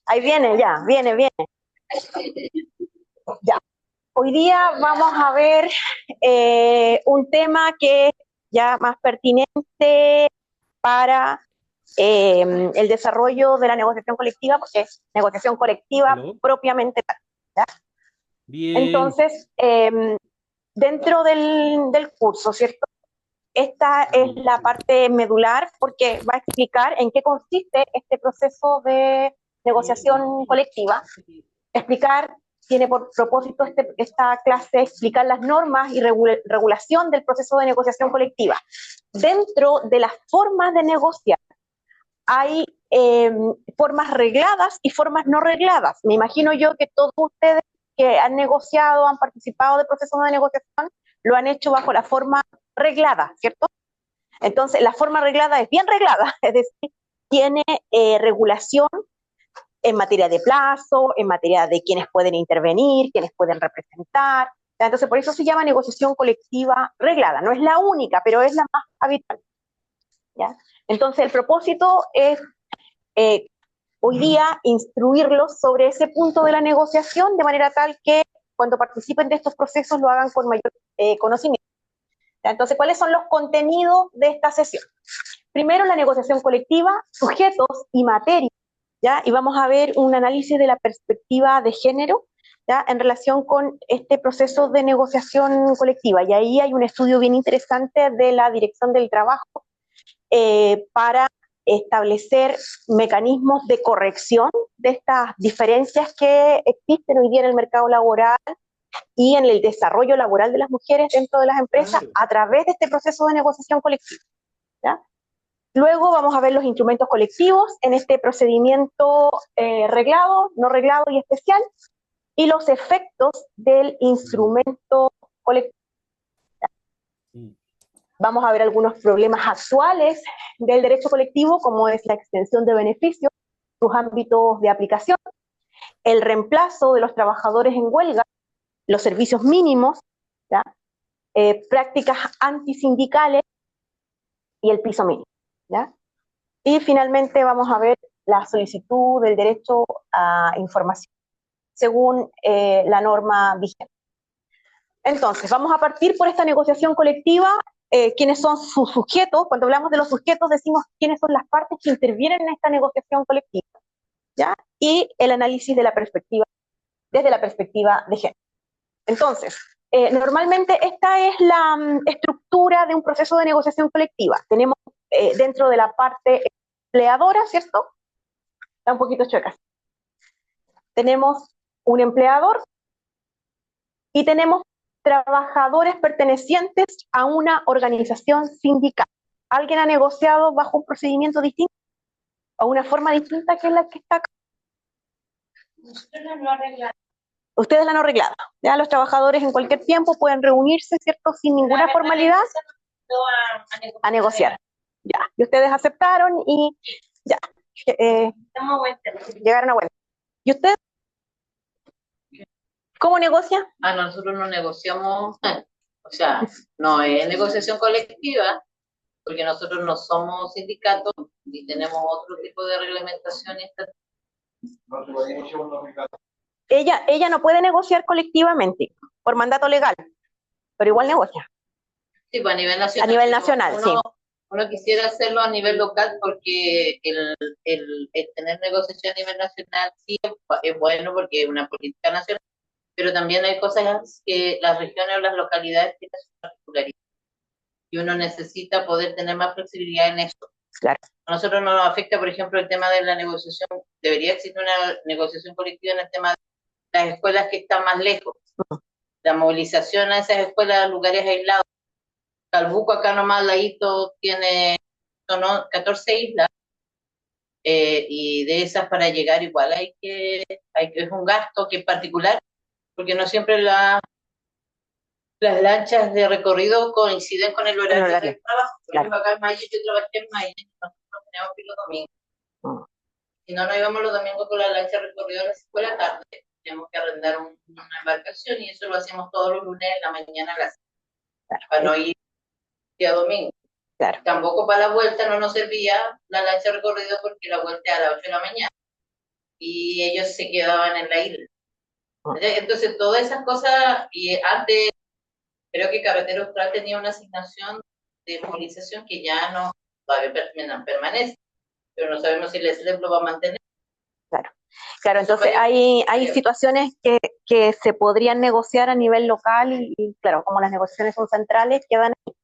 Ahí viene, ya, viene. Ya. Hoy día vamos a ver un tema que es ya más pertinente para el desarrollo de la negociación colectiva, porque es negociación colectiva ¿Aló? propiamente tal, ¿ya? Bien. Entonces, dentro del curso, ¿cierto? Esta es la parte medular porque va a explicar en qué consiste este proceso de negociación colectiva, explicar, tiene por propósito esta clase explicar las normas y regulación del proceso de negociación colectiva. Dentro de las formas de negociar hay formas regladas y formas no regladas. Me imagino yo que todos ustedes que han negociado, han participado del proceso de negociación, lo han hecho bajo la forma reglada, ¿cierto? Entonces, la forma reglada es bien reglada, es decir, tiene regulación en materia de plazo, en materia de quiénes pueden intervenir, quiénes pueden representar. Entonces, por eso se llama negociación colectiva reglada. No es la única, pero es la más habitual. ¿Ya? Entonces, el propósito es eh, hoy día instruirlos sobre ese punto de la negociación de manera tal que cuando participen de estos procesos lo hagan con mayor conocimiento. ¿Ya? Entonces, ¿cuáles son los contenidos de esta sesión? Primero, la negociación colectiva, sujetos y materia, ¿ya? Y vamos a ver un análisis de la perspectiva de género, ¿ya? En relación con este proceso de negociación colectiva. Y ahí hay un estudio bien interesante de la Dirección del Trabajo para establecer mecanismos de corrección de estas diferencias que existen hoy día en el mercado laboral y en el desarrollo laboral de las mujeres dentro de las empresas a través de este proceso de negociación colectiva. ¿Ya? Luego vamos a ver los instrumentos colectivos en este procedimiento reglado, no reglado y especial, y los efectos del instrumento colectivo. Vamos a ver algunos problemas actuales del derecho colectivo, como es la extensión de beneficios, sus ámbitos de aplicación, el reemplazo de los trabajadores en huelga, los servicios mínimos, ¿ya? Prácticas antisindicales y el piso mínimo. ¿Ya? Y finalmente vamos a ver la solicitud del derecho a información según la norma vigente. Entonces, vamos a partir por esta negociación colectiva. ¿Quiénes son sus sujetos? Cuando hablamos de los sujetos decimos quiénes son las partes que intervienen en esta negociación colectiva, ¿ya? Y el análisis de la perspectiva, desde la perspectiva de género. Entonces, normalmente esta es la estructura de un proceso de negociación colectiva. Tenemos dentro de la parte empleadora, ¿cierto? Está un poquito chueca. Tenemos un empleador y tenemos trabajadores pertenecientes a una organización sindical. ¿Alguien ha negociado bajo un procedimiento distinto o una forma distinta que es la que está acá? Ustedes la han arreglado. Ya los trabajadores en cualquier tiempo pueden reunirse, ¿cierto? Sin ninguna formalidad a negociar. Ya. Y ustedes aceptaron y ya. Llegaron a vuelta. ¿Y usted cómo negocia? Nosotros no negociamos, o sea, no es negociación colectiva, porque nosotros no somos sindicatos y tenemos otro tipo de reglamentación. Ella no puede negociar colectivamente por mandato legal, pero igual negocia. Sí, pues a nivel nacional. A nivel nacional, uno, sí. Uno quisiera hacerlo a nivel local porque el tener negociación a nivel nacional sí es bueno porque es una política nacional, pero también hay cosas que las regiones o las localidades tienen su particularidad y uno necesita poder tener más flexibilidad en eso. Claro. A nosotros no nos afecta, por ejemplo, el tema de la negociación. Debería existir una negociación colectiva en el tema de las escuelas que están más lejos. La movilización a esas escuelas, lugares aislados. Calbuco acá nomás, ladito, tiene 14 islas, y de esas para llegar igual es un gasto que es particular, porque no siempre las lanchas de recorrido coinciden con el horario del trabajo. Por ejemplo, acá en Mayo, yo trabajé en Mayo, nosotros teníamos que ir los domingos. Si no, nos íbamos los domingos con la lancha de recorrido a la escuela tarde, teníamos que arrendar una embarcación y eso lo hacíamos todos los lunes en la mañana a las para no ir día domingo. Claro. Tampoco para la vuelta no nos servía la lancha de recorrido porque la vuelta es a las 8 de la mañana. y ellos se quedaban en la isla. Entonces, todas esas cosas, y antes creo que Carretera Austral tenía una asignación de movilización que ya no todavía permanece, pero no sabemos si el SLEP lo va a mantener. Claro, entonces hay situaciones que se podrían negociar a nivel local y claro, como las negociaciones son centrales, quedan ahí,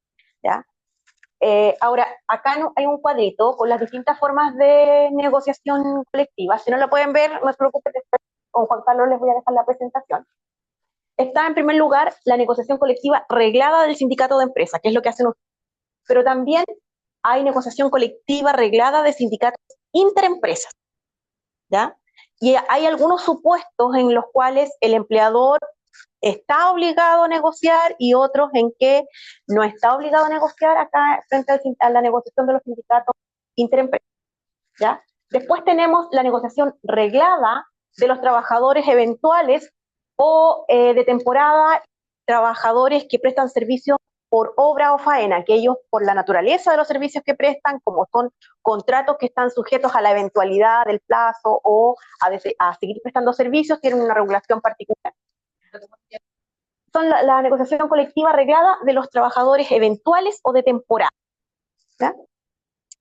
¿ya? Ahora, acá hay un cuadrito con las distintas formas de negociación colectiva. Si no lo pueden ver, no se preocupen, después con Juan Carlos les voy a dejar la presentación. Está en primer lugar la negociación colectiva reglada del sindicato de empresa, que es lo que hacen ustedes. Pero también hay negociación colectiva reglada de sindicatos interempresas, ¿ya? Y hay algunos supuestos en los cuales el empleador está obligado a negociar y otros en que no está obligado a negociar acá frente a la negociación de los sindicatos interempresas, ¿ya? Después tenemos la negociación reglada de los trabajadores eventuales o de temporada, trabajadores que prestan servicios por obra o faena, que ellos por la naturaleza de los servicios que prestan, como son contratos que están sujetos a la eventualidad del plazo o a seguir prestando servicios, tienen una regulación particular. Son la negociación colectiva reglada de los trabajadores eventuales o de temporada, ¿ya?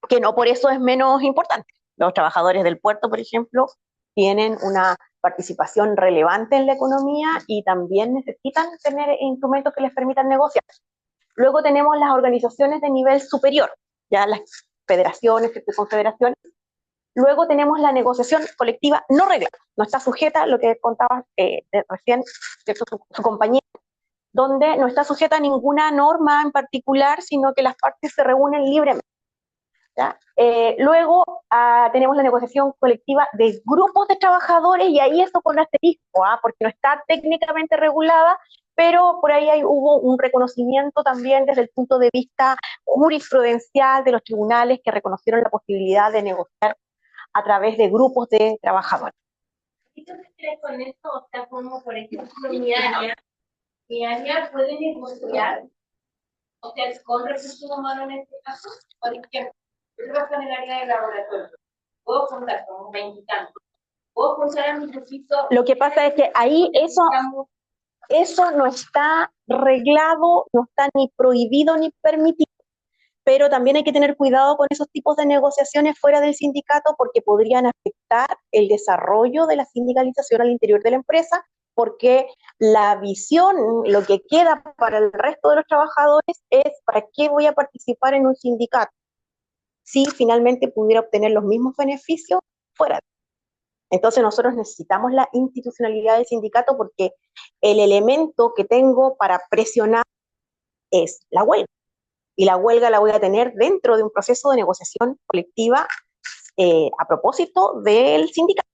Que no por eso es menos importante. Los trabajadores del puerto, por ejemplo, tienen una participación relevante en la economía y también necesitan tener instrumentos que les permitan negociar. Luego tenemos las organizaciones de nivel superior, ya las federaciones, confederaciones. Luego tenemos la negociación colectiva no reglada, no está sujeta a lo que contaba recién su compañía, donde no está sujeta a ninguna norma en particular, sino que las partes se reúnen libremente. Luego tenemos la negociación colectiva de grupos de trabajadores, y ahí eso con asterisco, porque no está técnicamente regulada, pero por ahí hubo un reconocimiento también desde el punto de vista jurisprudencial de los tribunales que reconocieron la posibilidad de negociar a través de grupos de trabajadores. ¿Y tú qué crees con esto? O sea, como por ejemplo mi área puede negociar, o sea, con recursos humanos en este caso, por ejemplo, yo trabajo en el área de laboratorio, puedo contar con 20 y tantos, puedo contar a mi recurso. Lo que pasa es que ahí eso no está reglado, no está ni prohibido ni permitido, pero también hay que tener cuidado con esos tipos de negociaciones fuera del sindicato porque podrían afectar el desarrollo de la sindicalización al interior de la empresa, porque la visión, lo que queda para el resto de los trabajadores es ¿para qué voy a participar en un sindicato? Si finalmente pudiera obtener los mismos beneficios fuera. Entonces nosotros necesitamos la institucionalidad del sindicato porque el elemento que tengo para presionar es la huelga. Y la huelga la voy a tener dentro de un proceso de negociación colectiva a propósito del sindicato.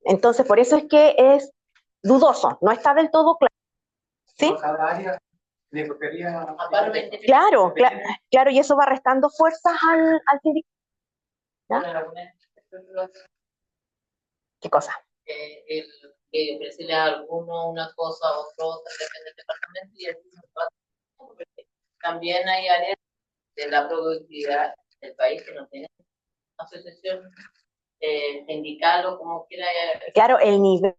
Entonces, por eso es que es dudoso, no está del todo claro. ¿Sí? Cada área negociaría. Claro, y eso va restando fuerzas al sindicato. ¿Ya? ¿Qué cosa? Ofrecerle a alguno una cosa, a otro otra, depende del departamento, y así también hay áreas de la productividad del país que no tienen asociación sindical o como quiera. Claro, el nivel.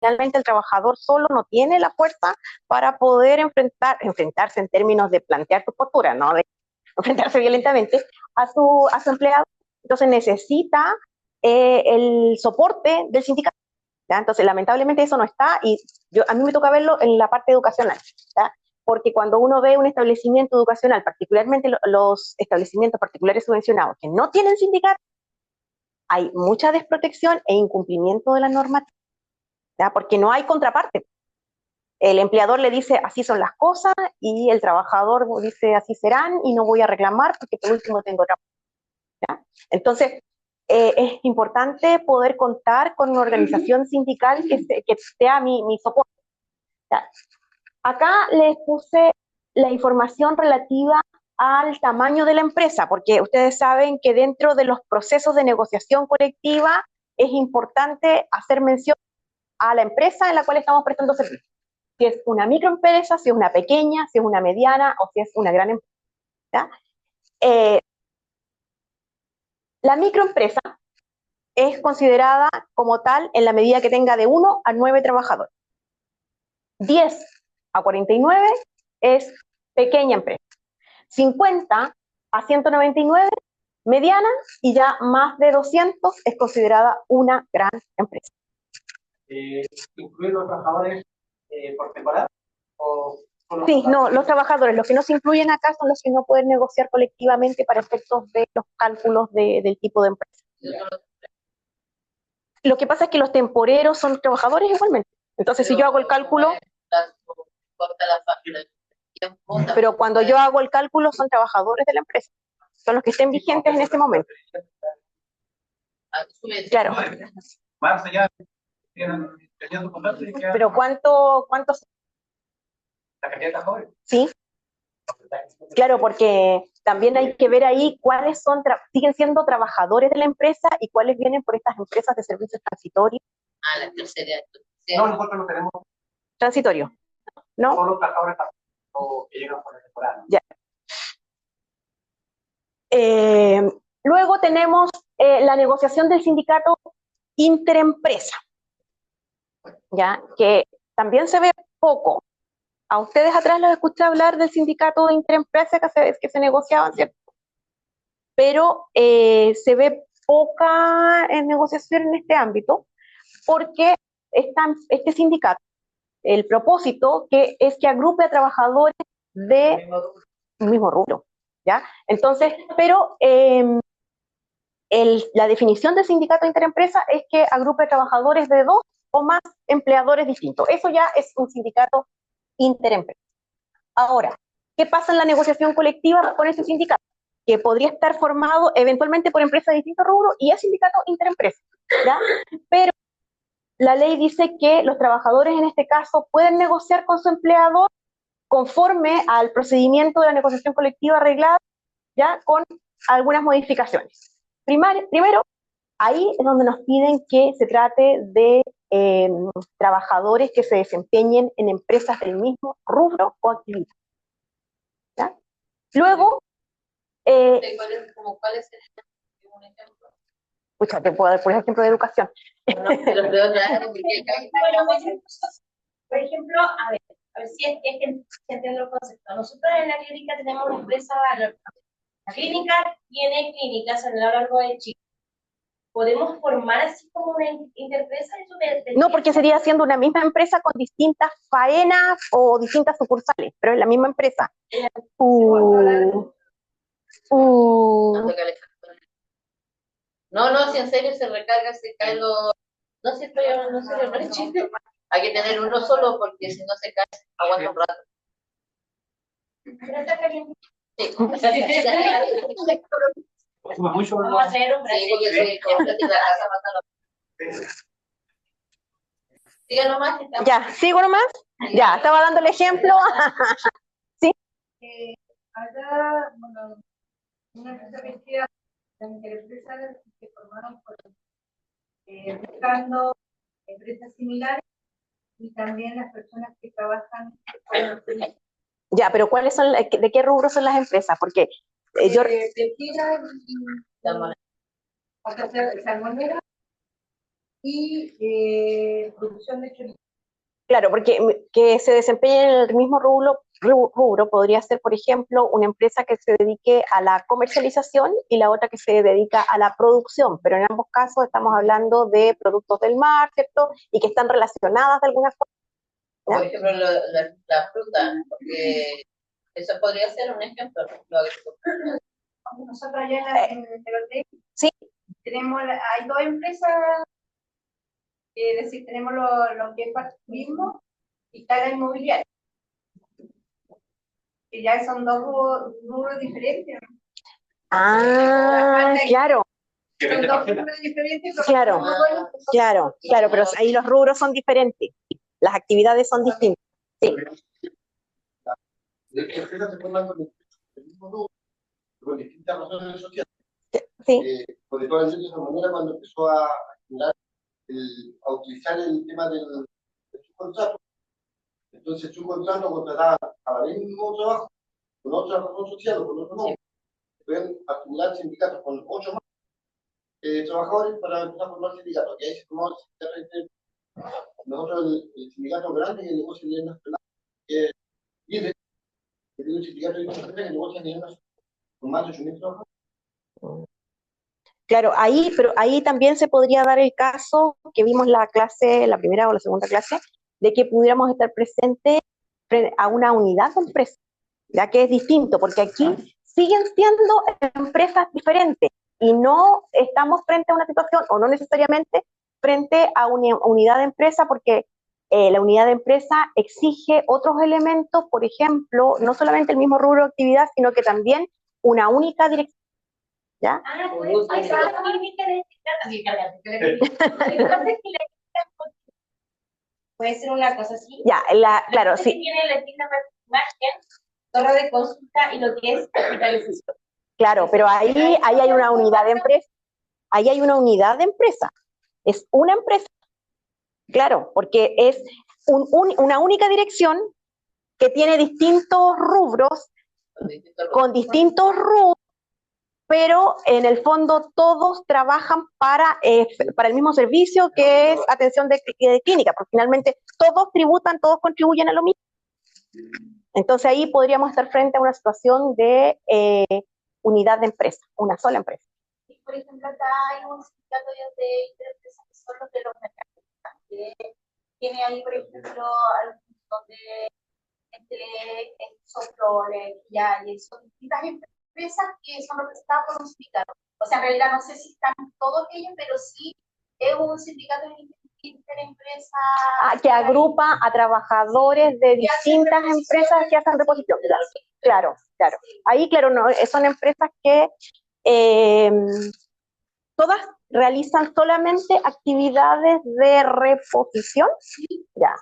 Finalmente el trabajador solo no tiene la fuerza para poder enfrentarse en términos de plantear su postura, no de enfrentarse violentamente a su empleado. Entonces necesita el soporte del sindicato, ¿ya? Entonces lamentablemente eso no está, y a mí me toca verlo en la parte educacional, ¿ya? Porque cuando uno ve un establecimiento educacional, particularmente los establecimientos particulares subvencionados que no tienen sindicato, hay mucha desprotección e incumplimiento de la normativa, ¿ya? Porque no hay contraparte. El empleador le dice así son las cosas y el trabajador dice así serán y no voy a reclamar porque por último tengo otra. ¿Ya? Entonces es importante poder contar con una organización sindical que sea mi soporte. ¿Ya? Acá les puse la información relativa al tamaño de la empresa, porque ustedes saben que dentro de los procesos de negociación colectiva es importante hacer mención a la empresa en la cual estamos prestando servicio. Si es una microempresa, si es una pequeña, si es una mediana o si es una gran empresa. ¿Ya? La microempresa es considerada como tal en la medida que tenga de 1 a 9 trabajadores. 10 a 49 es pequeña empresa. 50 a 199, mediana, y ya más de 200 es considerada una gran empresa. ¿Incluir los trabajadores por temporada? Sí, no, los trabajadores, los que no se incluyen acá son los que no pueden negociar colectivamente para efectos de los cálculos del tipo de empresa. Lo que pasa es que los temporeros son trabajadores igualmente. Entonces, si yo hago el cálculo, pero cuando yo hago el cálculo son trabajadores de la empresa, son los que estén vigentes en este momento. Claro. Más allá, tenían su contrato y quedan Pero ¿cuántos? la cantidad de trabajadores. Sí. Claro, porque también hay que ver ahí cuáles son, siguen siendo trabajadores de la empresa y cuáles vienen por estas empresas de servicios transitorios. La tercera. No, nosotros no tenemos Transitorios, ¿no? solo trabajadores que llegan por la temporada. Ya. Luego tenemos la negociación del sindicato interempresa, ¿ya? Que también se ve poco. A ustedes atrás los escuché hablar del sindicato de interempresa que se negociaban, ¿cierto? Pero se ve poca negociación en este ámbito porque este sindicato, el propósito es que agrupe a trabajadores del mismo rubro, ¿ya? Entonces, pero la definición de sindicato interempresa es que agrupe trabajadores de 2 o más empleadores distintos. Eso ya es un sindicato interempresa. Ahora, ¿qué pasa en la negociación colectiva con ese sindicato? Que podría estar formado eventualmente por empresas de distintos rubros y es sindicato interempresa, ¿ya? Pero la ley dice que los trabajadores en este caso pueden negociar con su empleador conforme al procedimiento de la negociación colectiva arreglada, ya con algunas modificaciones. Primero, ahí es donde nos piden que se trate de trabajadores que se desempeñen en empresas del mismo rubro o actividad. ¿Ya? Luego, ¿Cuál es un ejemplo? Pucha, te puedo dar por ejemplo de educación. Por ejemplo, a ver si es que entiendo el concepto. Nosotros en la clínica tenemos una empresa, la clínica tiene clínicas a lo largo de Chile. ¿Podemos formar así como una interempresa? No, porque sería siendo una misma empresa con distintas faenas o distintas sucursales, pero es la misma empresa. No, si en serio se recarga, se cae lo... No, si estoy hablando en serio, no es chiste. Hay que tener uno solo porque si no se cae, aguanta un rato. Sí. Mucho, Vamos a hacer un Sigue nomás. Ya, ¿sigo nomás? Ya, estaba dando el ejemplo. ¿Sí? Acá, bueno, una empresa pesquera, la interempresa que formaron buscando empresas similares y también las personas que trabajan con los servicios. Ya, pero ¿cuáles son, de qué rubro son las empresas? Porque yo... Pesquera y salmonera y producción de chorizo. Claro, porque que se desempeñe en el mismo rubro podría ser, por ejemplo, una empresa que se dedique a la comercialización y la otra que se dedica a la producción, pero en ambos casos estamos hablando de productos del mar, ¿cierto? Y que están relacionadas de alguna forma. ¿Ya? Por ejemplo, la fruta, porque eso podría ser un ejemplo. Nosotros allá en el sí. Tenemos, hay 2 empresas, es decir, tenemos lo que es para turismo y está la inmobiliaria, que ya son 2 rubros diferentes. Ah, claro. Son 2 rubros diferentes. Claro, pero ahí los rubros son diferentes, las actividades son distintas. Sí. Con distintas razones sociales. Sí. Porque toda la gente de esa manera cuando empezó a a utilizar el tema del subcontrato. Entonces el subcontrato contrataba para el mismo trabajo, con otra razón social o con otro nombre. Pueden acumular sindicatos con 8 más trabajadores para empezar a formar sindicatos. Y ahí se formó nosotros el sindicato grande que negocia a nivel nacional, que es líder, que tiene un sindicato de que negocia a nivel nacional con más de 8.000 trabajadores. Claro, pero ahí también se podría dar el caso que vimos la clase, la primera o la segunda clase, de que pudiéramos estar presentes a una unidad de empresa, ya que es distinto, porque aquí siguen siendo empresas diferentes y no estamos frente a una situación, o no necesariamente frente a una unidad de empresa, porque la unidad de empresa exige otros elementos, por ejemplo, no solamente el mismo rubro de actividad, sino que también una única dirección. ¿Ya? Pues, esa es la clínica de puede ser una cosa así. Ya, claro, sí. Tiene la tienda imagen, torre de consulta y lo que es hospitalización. Claro, pero ahí hay una unidad de empresa. Ahí hay una unidad de empresa. Es una empresa. Claro, porque es una única dirección que tiene distintos rubros, con distintos rubros, pero en el fondo todos trabajan para el mismo servicio, que es atención de clínica, porque finalmente todos tributan, todos contribuyen a lo mismo. Entonces ahí podríamos estar frente a una situación de unidad de empresa, una sola empresa. Por ejemplo, acá hay un sindicato de interempresas que son los de los mercados, que tiene ahí, por ejemplo, algunos donde Soprole, ya, y son distintas empresas que son representadas por un sindicato. O sea, en realidad no sé si están todos ellos, pero sí es un sindicato interempresa. Que agrupa a trabajadores de distintas empresas que hacen reposición. Claro. Ahí, claro, no, son empresas que todas realizan solamente actividades de reposición. Ya.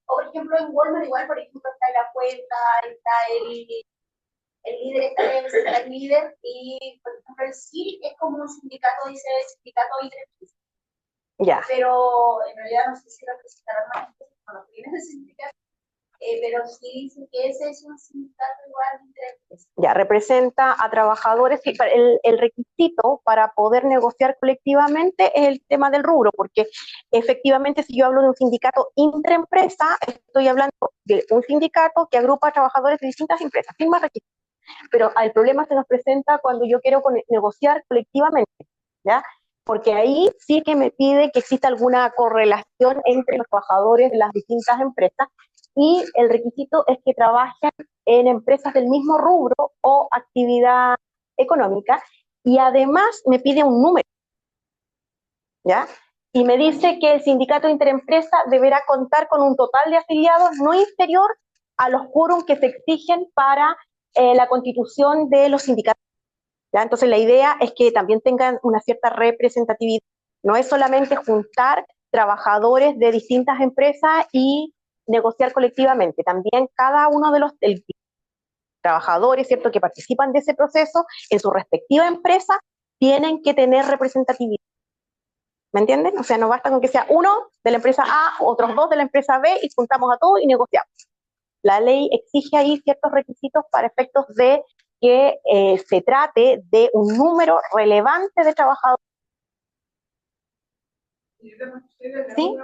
O por ejemplo en Walmart igual, por ejemplo, está la cuenta, está el líder, está el líder, y por ejemplo el CIR es como un sindicato, dice sindicato interempresa. Ya. Pero en realidad no sé si representarán más empresas con los fines del sindicato, pero sí dice que ese es un sindicato igual interempresa. Ya, representa a trabajadores. El requisito para poder negociar colectivamente es el tema del rubro, porque efectivamente si yo hablo de un sindicato intraempresa, estoy hablando de un sindicato que agrupa a trabajadores de distintas empresas, sin más requisitos. Pero el problema se nos presenta cuando yo quiero negociar colectivamente, ¿ya? Porque ahí sí que me pide que exista alguna correlación entre los trabajadores de las distintas empresas, y el requisito es que trabajen en empresas del mismo rubro o actividad económica, y además me pide un número, ¿ya? Y me dice que el sindicato interempresa deberá contar con un total de afiliados no inferior a los quórum que se exigen para la constitución de los sindicatos, ¿ya? Entonces la idea es que también tengan una cierta representatividad. No es solamente juntar trabajadores de distintas empresas y negociar colectivamente. También cada uno de los trabajadores, ¿cierto?, que participan de ese proceso en su respectiva empresa tienen que tener representatividad. ¿Me entienden? O sea, no basta con que sea uno de la empresa A, otros dos de la empresa B, y juntamos a todos y negociamos. La ley exige ahí ciertos requisitos para efectos de que se trate de un número relevante de trabajadores. ¿Sí?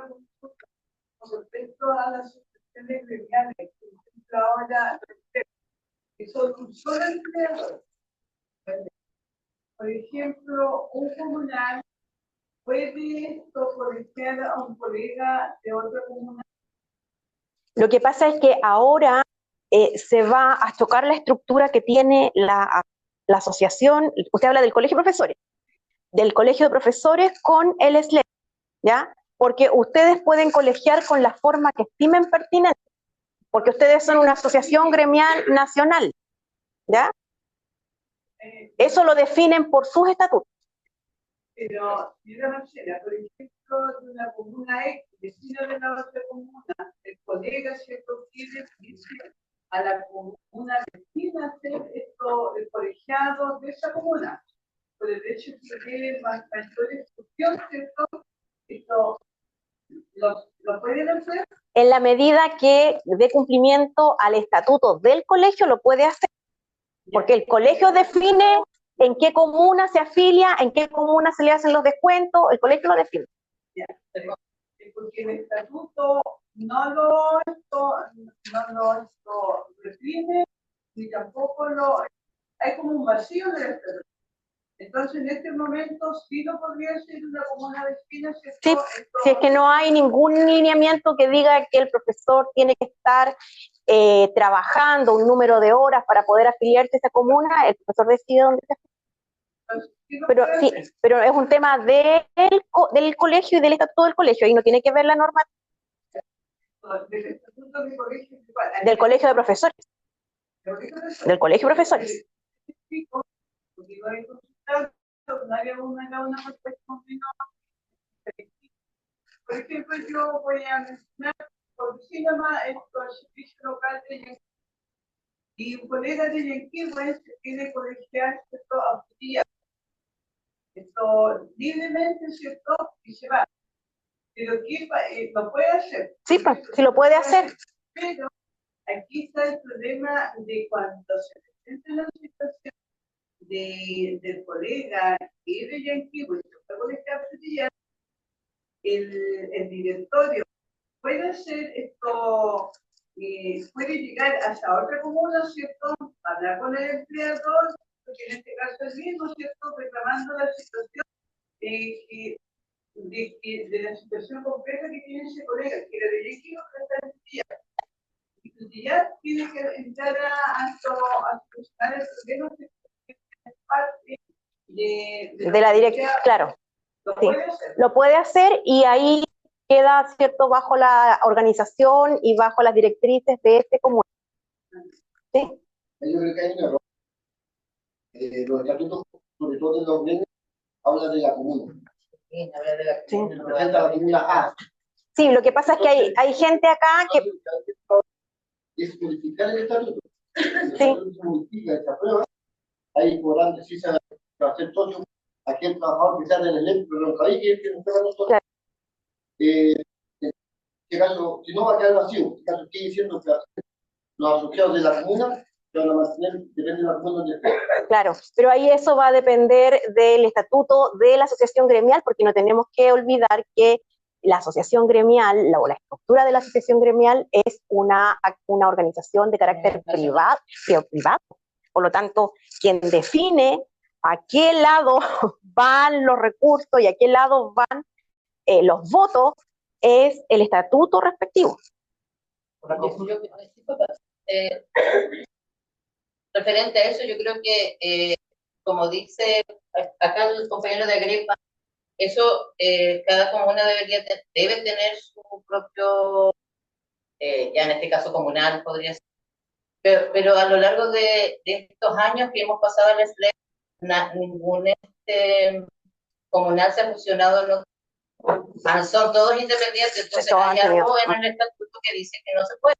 Con respecto a las asociaciones gremiales, por ejemplo, ahora, que son un solo empleador. Por ejemplo, un comunal puede colegiar a un colega de otra comunal. Lo que pasa es que ahora se va a chocar la estructura que tiene la asociación. Usted habla del colegio de profesores, del colegio de profesores con el SLEP, ¿ya? Porque ustedes pueden colegiar con la forma que estimen pertinente, porque ustedes son una asociación gremial nacional, ¿ya? Eso lo definen por sus estatutos. Pero, señora Marcela, por ejemplo, de una comuna X, vecino de la otra comuna, el colega se quiere a la comuna vecina hacer esto, el colegiado de esa comuna, por el hecho de que mayores ¿cierto? Esto, ¿lo pueden hacer? En la medida que dé cumplimiento al estatuto del colegio, lo puede hacer. Porque el colegio define en qué comuna se afilia, en qué comuna se le hacen los descuentos, el colegio lo define. Ya, porque el estatuto no lo define, ni tampoco hay como un vacío del estatuto. Entonces, en este momento, sí lo podría ser una comuna vecina, ¿cierto? Sí, si es que no hay ningún lineamiento que diga que el profesor tiene que estar trabajando un número de horas para poder afiliarse a esa comuna, el profesor decide dónde se afilia. Pero es un tema del colegio y del estatuto del colegio, y no tiene que ver la norma Del estatuto del colegio, del colegio de profesores, del colegio de profesores. Porque iba a consultar, no había una respuesta continua. Por ejemplo, yo voy a mencionar, por si llama el servicio local de Yanquihue. Y un colega de Yanquihue se quiere colegiar, ¿cierto? Auxiliar. Esto libremente, ¿cierto? Y se va. Pero ¿qué lo puede hacer? Sí, pues, sí lo puede hacer. Pero aquí está el problema de cuando se presenta la situación del colega que es de Yanquihue, el directorio puede hacer esto, puede llegar hasta otra comuna, ¿cierto? Hablar con el empleador, porque en este caso es mismo, ¿cierto? Reclamando la situación de la situación concreta que tiene ese colega, que era de Yanquihue, que está en Chillán. Y Chillán tiene que entrar a solucionar el problema que es parte de la dirección, claro. Sí, lo puede hacer y ahí queda, ¿cierto?, bajo la organización y bajo las directrices de este común. ¿Sí? Yo creo que hay un error. Los estatutos, sobre todo en los gremios, hablan de la comuna. Sí, habla de la comuna, no Representa la comuna A. Sí, lo que pasa es que hay gente acá que... Es modificar el estatuto. Sí. Se modifica esa prueba, ahí podrán decirse a hacer todo aquel trabajador que sea del elenco, pero no hay que no sea nosotros. Claro. En este caso, si no va a quedar vacío, en este caso estoy diciendo que los asociados de la comuna se van a mantener, depende de la comuna donde esté. Claro, pero ahí eso va a depender del estatuto de la asociación gremial, porque no tenemos que olvidar que la asociación gremial, o la estructura de la asociación gremial es una organización de carácter privado. Por lo tanto, quien define a qué lado van los recursos y a qué lado van los votos es el estatuto respectivo. Referente a eso, yo creo que, como dice acá el compañero de Agrepa, eso cada comuna debe tener su propio, ya en este caso comunal podría ser, pero a lo largo de estos años que hemos pasado en el SLEC, ningún comunal se ha fusionado, son todos independientes, entonces hay algo en el estatuto que dice que no se puede,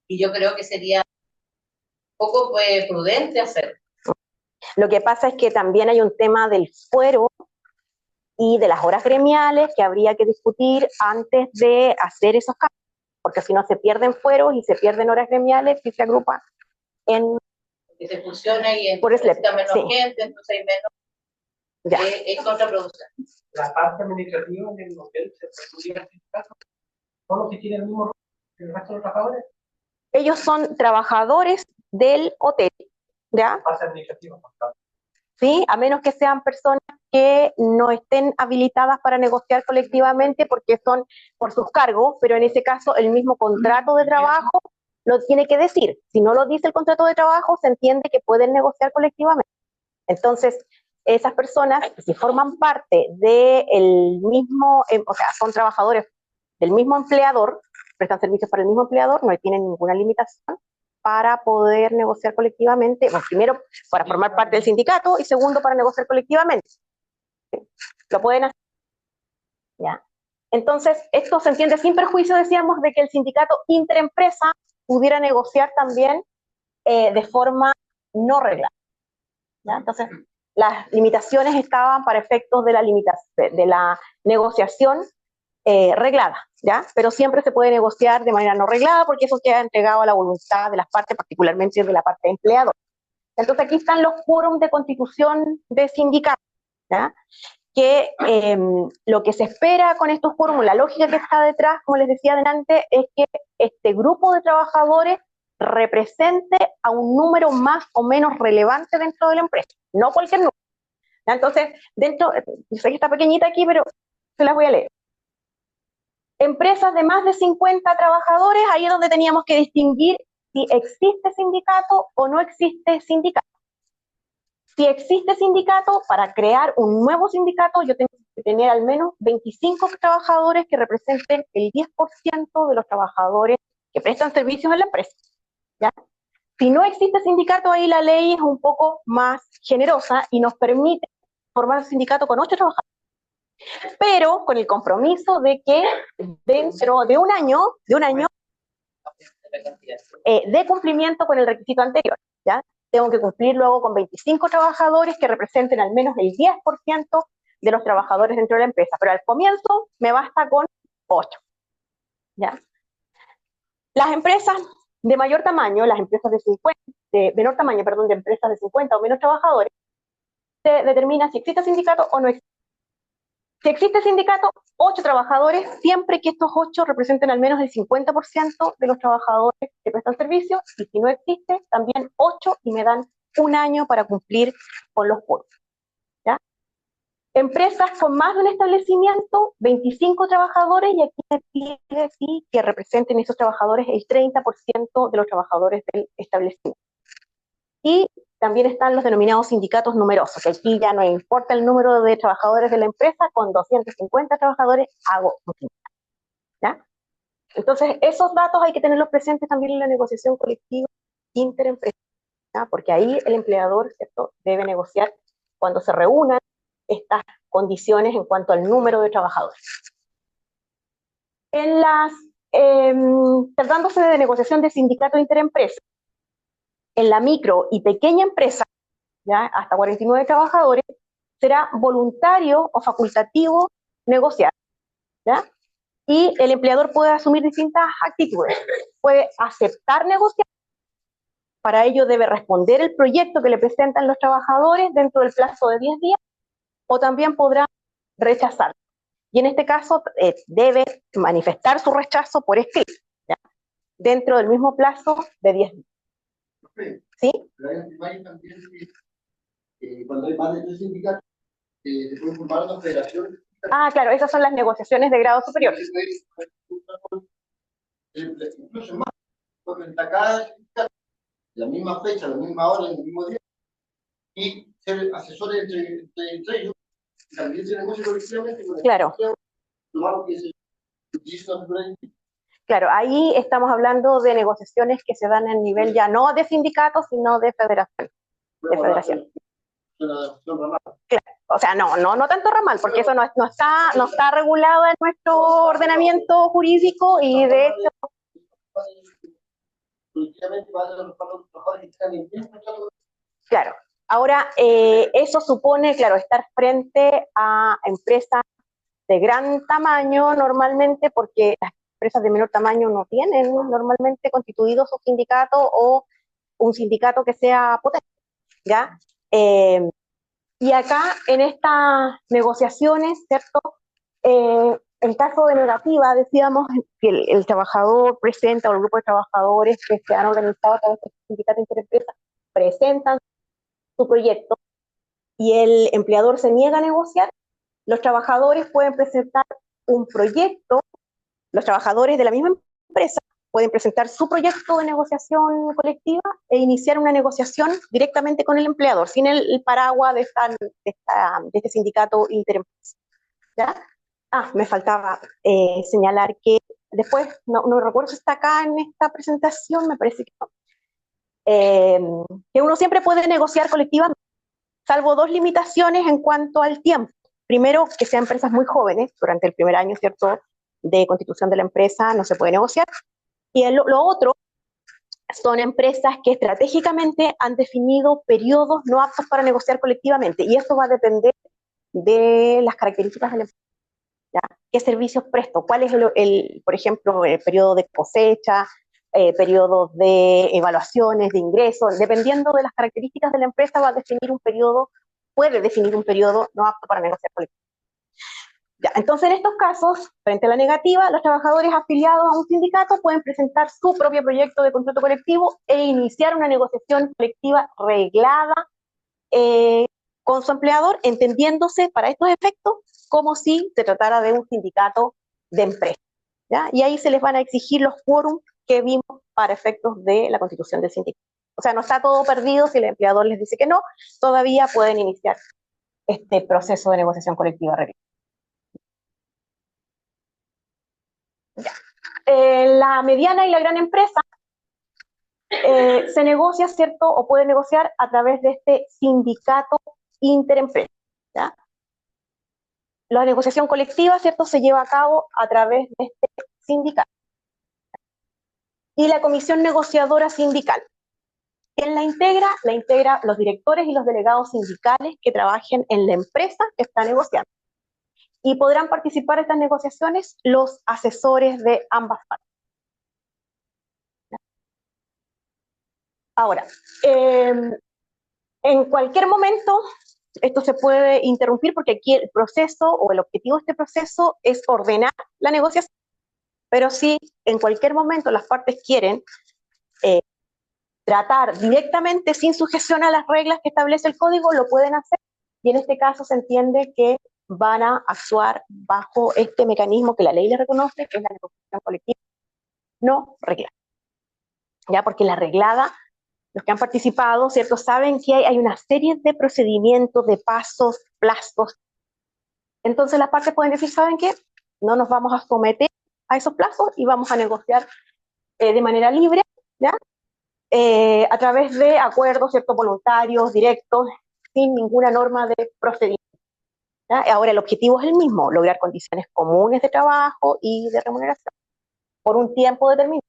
y yo creo que sería un poco prudente hacerlo. Lo que pasa es que también hay un tema del fuero y de las horas gremiales que habría que discutir antes de hacer esos cambios, porque si no se pierden fueros y se pierden horas gremiales y se agrupan en... Que se fusiona y necesita menos gente, entonces hay menos... es contraproducente. La parte administrativa en el hotel se estudia en este caso, ¿son los que tienen el mismo rol que el resto de los trabajadores? Ellos son trabajadores del hotel, ¿ya? Parte administrativa, por tanto. Sí, a menos que sean personas que no estén habilitadas para negociar colectivamente porque son por sus cargos, pero en ese caso el mismo contrato de trabajo lo tiene que decir. Si no lo dice el contrato de trabajo, se entiende que pueden negociar colectivamente. Entonces, esas personas, si forman parte del mismo, o sea, son trabajadores del mismo empleador, prestan servicios para el mismo empleador, no tienen ninguna limitación para poder negociar colectivamente, bueno, primero para formar parte del sindicato y segundo para negociar colectivamente. Lo pueden hacer. ¿Ya? Entonces, esto se entiende sin perjuicio, decíamos, de que el sindicato interempresa pudiera negociar también de forma no reglada. ¿Ya? Entonces, las limitaciones estaban para efectos de la negociación reglada, ¿ya? Pero siempre se puede negociar de manera no reglada porque eso queda entregado a la voluntad de las partes, particularmente de la parte empleadora. Entonces aquí están los quórums de constitución de sindicatos, ¿ya? Que lo que se espera con estos quórums, la lógica que está detrás, como les decía adelante, es que este grupo de trabajadores represente a un número más o menos relevante dentro de la empresa, no cualquier número. ¿Ya? Entonces, yo sé que está pequeñita aquí, pero se las voy a leer. Empresas de más de 50 trabajadores, ahí es donde teníamos que distinguir si existe sindicato o no existe sindicato. Si existe sindicato, para crear un nuevo sindicato, yo tengo que tener al menos 25 trabajadores que representen el 10% de los trabajadores que prestan servicios en la empresa, ¿ya? Si no existe sindicato, ahí la ley es un poco más generosa y nos permite formar un sindicato con 8 trabajadores, pero con el compromiso de que dentro de un año de cumplimiento con el requisito anterior, ¿ya? Tengo que cumplir luego con 25 trabajadores que representen al menos el 10% de los trabajadores dentro de la empresa, pero al comienzo me basta con 8, ¿ya? Las empresas de mayor tamaño, las empresas de menor tamaño, perdón, de empresas de 50 o menos trabajadores, se determina si existe sindicato o no existe. Si existe sindicato, 8 trabajadores, siempre que estos 8 representen al menos el 50% de los trabajadores que prestan servicios, y si no existe, también 8 y me dan un año para cumplir con los quórum, ¿ya? Empresas con más de un establecimiento, 25 trabajadores, y aquí me pide sí, que representen esos trabajadores el 30% de los trabajadores del establecimiento. Y también están los denominados sindicatos numerosos, que aquí ya no importa el número de trabajadores de la empresa, con 250 trabajadores hago un sindicato, ¿ya? Entonces, esos datos hay que tenerlos presentes también en la negociación colectiva interempresa, ¿ya? Porque ahí el empleador, ¿cierto?, debe negociar cuando se reúnan estas condiciones en cuanto al número de trabajadores. Tratándose de negociación de sindicato interempresa, en la micro y pequeña empresa, ¿ya?, hasta 49 trabajadores, será voluntario o facultativo negociar, ¿ya? Y el empleador puede asumir distintas actitudes. Puede aceptar negociar, para ello debe responder el proyecto que le presentan los trabajadores dentro del plazo de 10 días, o también podrá rechazar. Y en este caso debe manifestar su rechazo por escrito, ¿ya?, dentro del mismo plazo de 10 días. ¿Sí? Pero hay también cuando hay más de 3 sindicatos, se puede formar una federación. Ah, claro, esas son las negociaciones de grado superior. Incluso más, pueden estar cada sindicato, la misma fecha, la misma hora, el mismo día, y ser asesores entre ellos, y también se negocia colectivamente con el Claro. Claro, ahí estamos hablando de negociaciones que se dan a nivel ya no de sindicatos, sino de federación. De federación. Claro, o sea, no tanto ramal, porque eso no está regulado en nuestro ordenamiento jurídico, y de hecho... Claro, ahora eso supone, claro, estar frente a empresas de gran tamaño normalmente, porque las empresas de menor tamaño no tienen normalmente constituido su sindicato o un sindicato que sea potente, ¿ya? Y acá en estas negociaciones, ¿cierto? En caso de negativa, decíamos que el trabajador presenta, o el grupo de trabajadores que se han organizado a través del sindicato interempresa presentan su proyecto y el empleador se niega a negociar, los trabajadores pueden presentar un proyecto, los trabajadores de la misma empresa pueden presentar su proyecto de negociación colectiva e iniciar una negociación directamente con el empleador, sin el paraguas de este sindicato interempresa, ¿ya? Me faltaba señalar que después, no recuerdo si está acá en esta presentación, me parece que no, que uno siempre puede negociar colectivamente, salvo 2 limitaciones en cuanto al tiempo. Primero, que sean empresas muy jóvenes, durante el primer año, ¿cierto?, de constitución de la empresa no se puede negociar. Y lo otro son empresas que estratégicamente han definido periodos no aptos para negociar colectivamente, y esto va a depender de las características de la empresa. ¿Ya? ¿Qué servicios presto? ¿Cuál es por ejemplo, el periodo de cosecha, periodos de evaluaciones, de ingresos? Dependiendo de las características de la empresa, puede definir un periodo no apto para negociar colectivamente. Ya, entonces, en estos casos, frente a la negativa, los trabajadores afiliados a un sindicato pueden presentar su propio proyecto de contrato colectivo e iniciar una negociación colectiva reglada con su empleador, entendiéndose para estos efectos como si se tratara de un sindicato de empresa, ¿ya? Y ahí se les van a exigir los quórums que vimos para efectos de la constitución del sindicato. O sea, no está todo perdido. Si el empleador les dice que no, todavía pueden iniciar este proceso de negociación colectiva reglada. La mediana y la gran empresa se negocia, ¿cierto? O puede negociar a través de este sindicato interempresa, ¿ya? La negociación colectiva, ¿cierto?, se lleva a cabo a través de este sindicato. Y la comisión negociadora sindical, ¿quién la integra? La integra los directores y los delegados sindicales que trabajen en la empresa que está negociando. Y podrán participar en estas negociaciones los asesores de ambas partes. Ahora, en cualquier momento esto se puede interrumpir, porque aquí el proceso o el objetivo de este proceso es ordenar la negociación. Pero si en cualquier momento las partes quieren tratar directamente sin sujeción a las reglas que establece el código, lo pueden hacer, y en este caso se entiende que van a actuar bajo este mecanismo que la ley les reconoce, que es la negociación colectiva no reglada. Ya, porque la reglada, los que han participado, ¿cierto?, saben que hay una serie de procedimientos, de pasos, plazos. Entonces las partes pueden decir, ¿saben qué? No nos vamos a someter a esos plazos y vamos a negociar de manera libre, ¿ya? A través de acuerdos, ¿cierto?, voluntarios, directos, sin ninguna norma de procedimiento, ¿ya? Ahora el objetivo es el mismo: lograr condiciones comunes de trabajo y de remuneración por un tiempo determinado.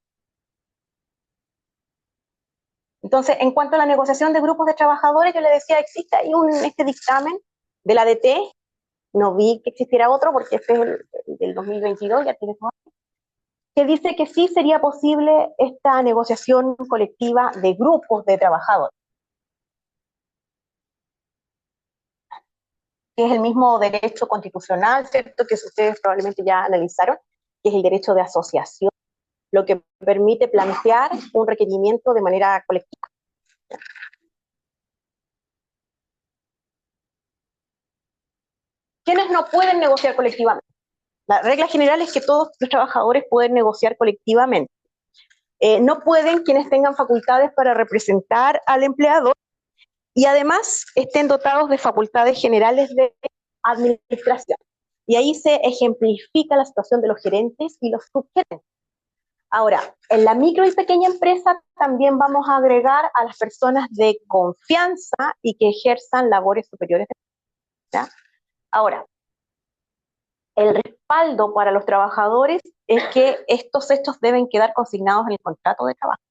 Entonces, en cuanto a la negociación de grupos de trabajadores, yo le decía, existe ahí este dictamen de la ADT, no vi que existiera otro porque este es el del 2022, ya tiene 2 años, que dice que sí sería posible esta negociación colectiva de grupos de trabajadores. Que es el mismo derecho constitucional, ¿cierto?, que ustedes probablemente ya analizaron, que es el derecho de asociación, lo que permite plantear un requerimiento de manera colectiva. ¿Quiénes no pueden negociar colectivamente? La regla general es que todos los trabajadores pueden negociar colectivamente. No pueden quienes tengan facultades para representar al empleador y además estén dotados de facultades generales de administración. Y ahí se ejemplifica la situación de los gerentes y los subgerentes. Ahora, en la micro y pequeña empresa también vamos a agregar a las personas de confianza y que ejerzan labores superiores, ¿ya? Ahora, el respaldo para los trabajadores es que estos hechos deben quedar consignados en el contrato de trabajo.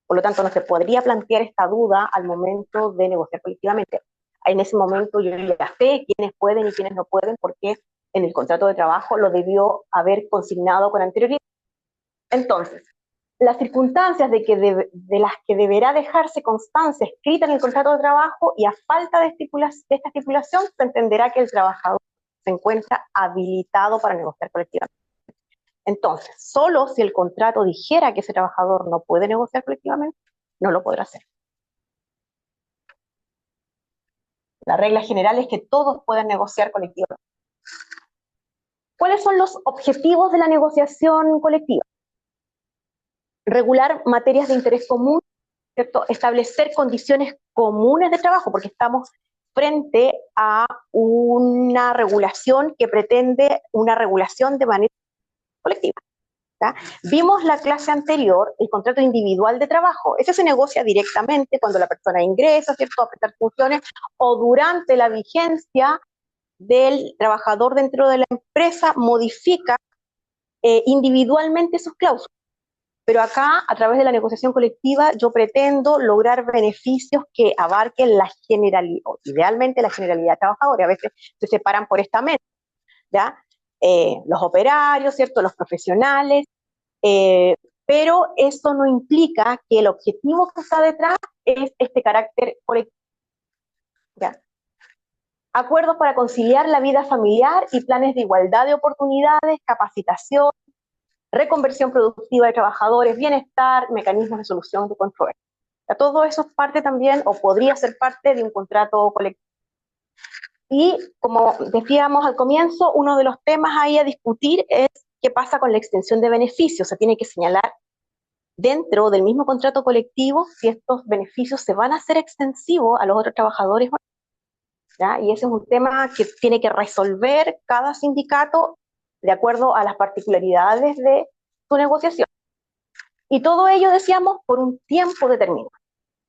Por lo tanto, no se podría plantear esta duda al momento de negociar colectivamente. En ese momento yo ya sé quiénes pueden y quiénes no pueden, porque en el contrato de trabajo lo debió haber consignado con anterioridad. Entonces, las circunstancias de las que deberá dejarse constancia escrita en el contrato de trabajo, y a falta de esta estipulación, se entenderá que el trabajador se encuentra habilitado para negociar colectivamente. Entonces, solo si el contrato dijera que ese trabajador no puede negociar colectivamente, no lo podrá hacer. La regla general es que todos pueden negociar colectivamente. ¿Cuáles son los objetivos de la negociación colectiva? Regular materias de interés común, ¿cierto? Establecer condiciones comunes de trabajo, porque estamos frente a una regulación que pretende una regulación de manera colectiva, ¿ya? Vimos la clase anterior, el contrato individual de trabajo. Ese se negocia directamente cuando la persona ingresa, ¿cierto?, a prestar funciones, o durante la vigencia del trabajador dentro de la empresa, modifica individualmente sus cláusulas. Pero acá, a través de la negociación colectiva, yo pretendo lograr beneficios que abarquen la generalidad, idealmente la generalidad de trabajadores. A veces se separan por estamentos, ¿ya? Los operarios, ¿cierto? Los profesionales, pero eso no implica que el objetivo que está detrás es este carácter colectivo, ¿ya? Acuerdos para conciliar la vida familiar y planes de igualdad de oportunidades, capacitación, reconversión productiva de trabajadores, bienestar, mecanismos de solución de controversia. Todo eso es parte también, o podría ser parte de un contrato colectivo. Y como decíamos al comienzo, uno de los temas ahí a discutir es qué pasa con la extensión de beneficios. Se tiene que señalar dentro del mismo contrato colectivo si estos beneficios se van a hacer extensivos a los otros trabajadores o no, ¿ya? Y ese es un tema que tiene que resolver cada sindicato de acuerdo a las particularidades de su negociación. Y todo ello, decíamos, por un tiempo determinado.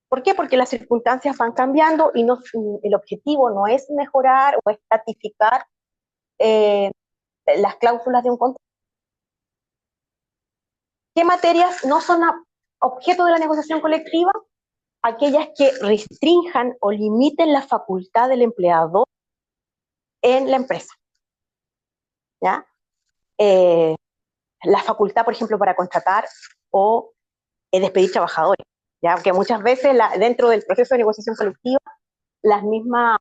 ¿Por qué? Porque las circunstancias van cambiando y el objetivo no es mejorar o estatificar las cláusulas de un contrato. ¿Qué materias no son objeto de la negociación colectiva? Aquellas que restrinjan o limiten la facultad del empleador en la empresa, ¿ya? La facultad, por ejemplo, para contratar o despedir trabajadores, ¿ya? Porque muchas veces dentro del proceso de negociación colectiva, las mismas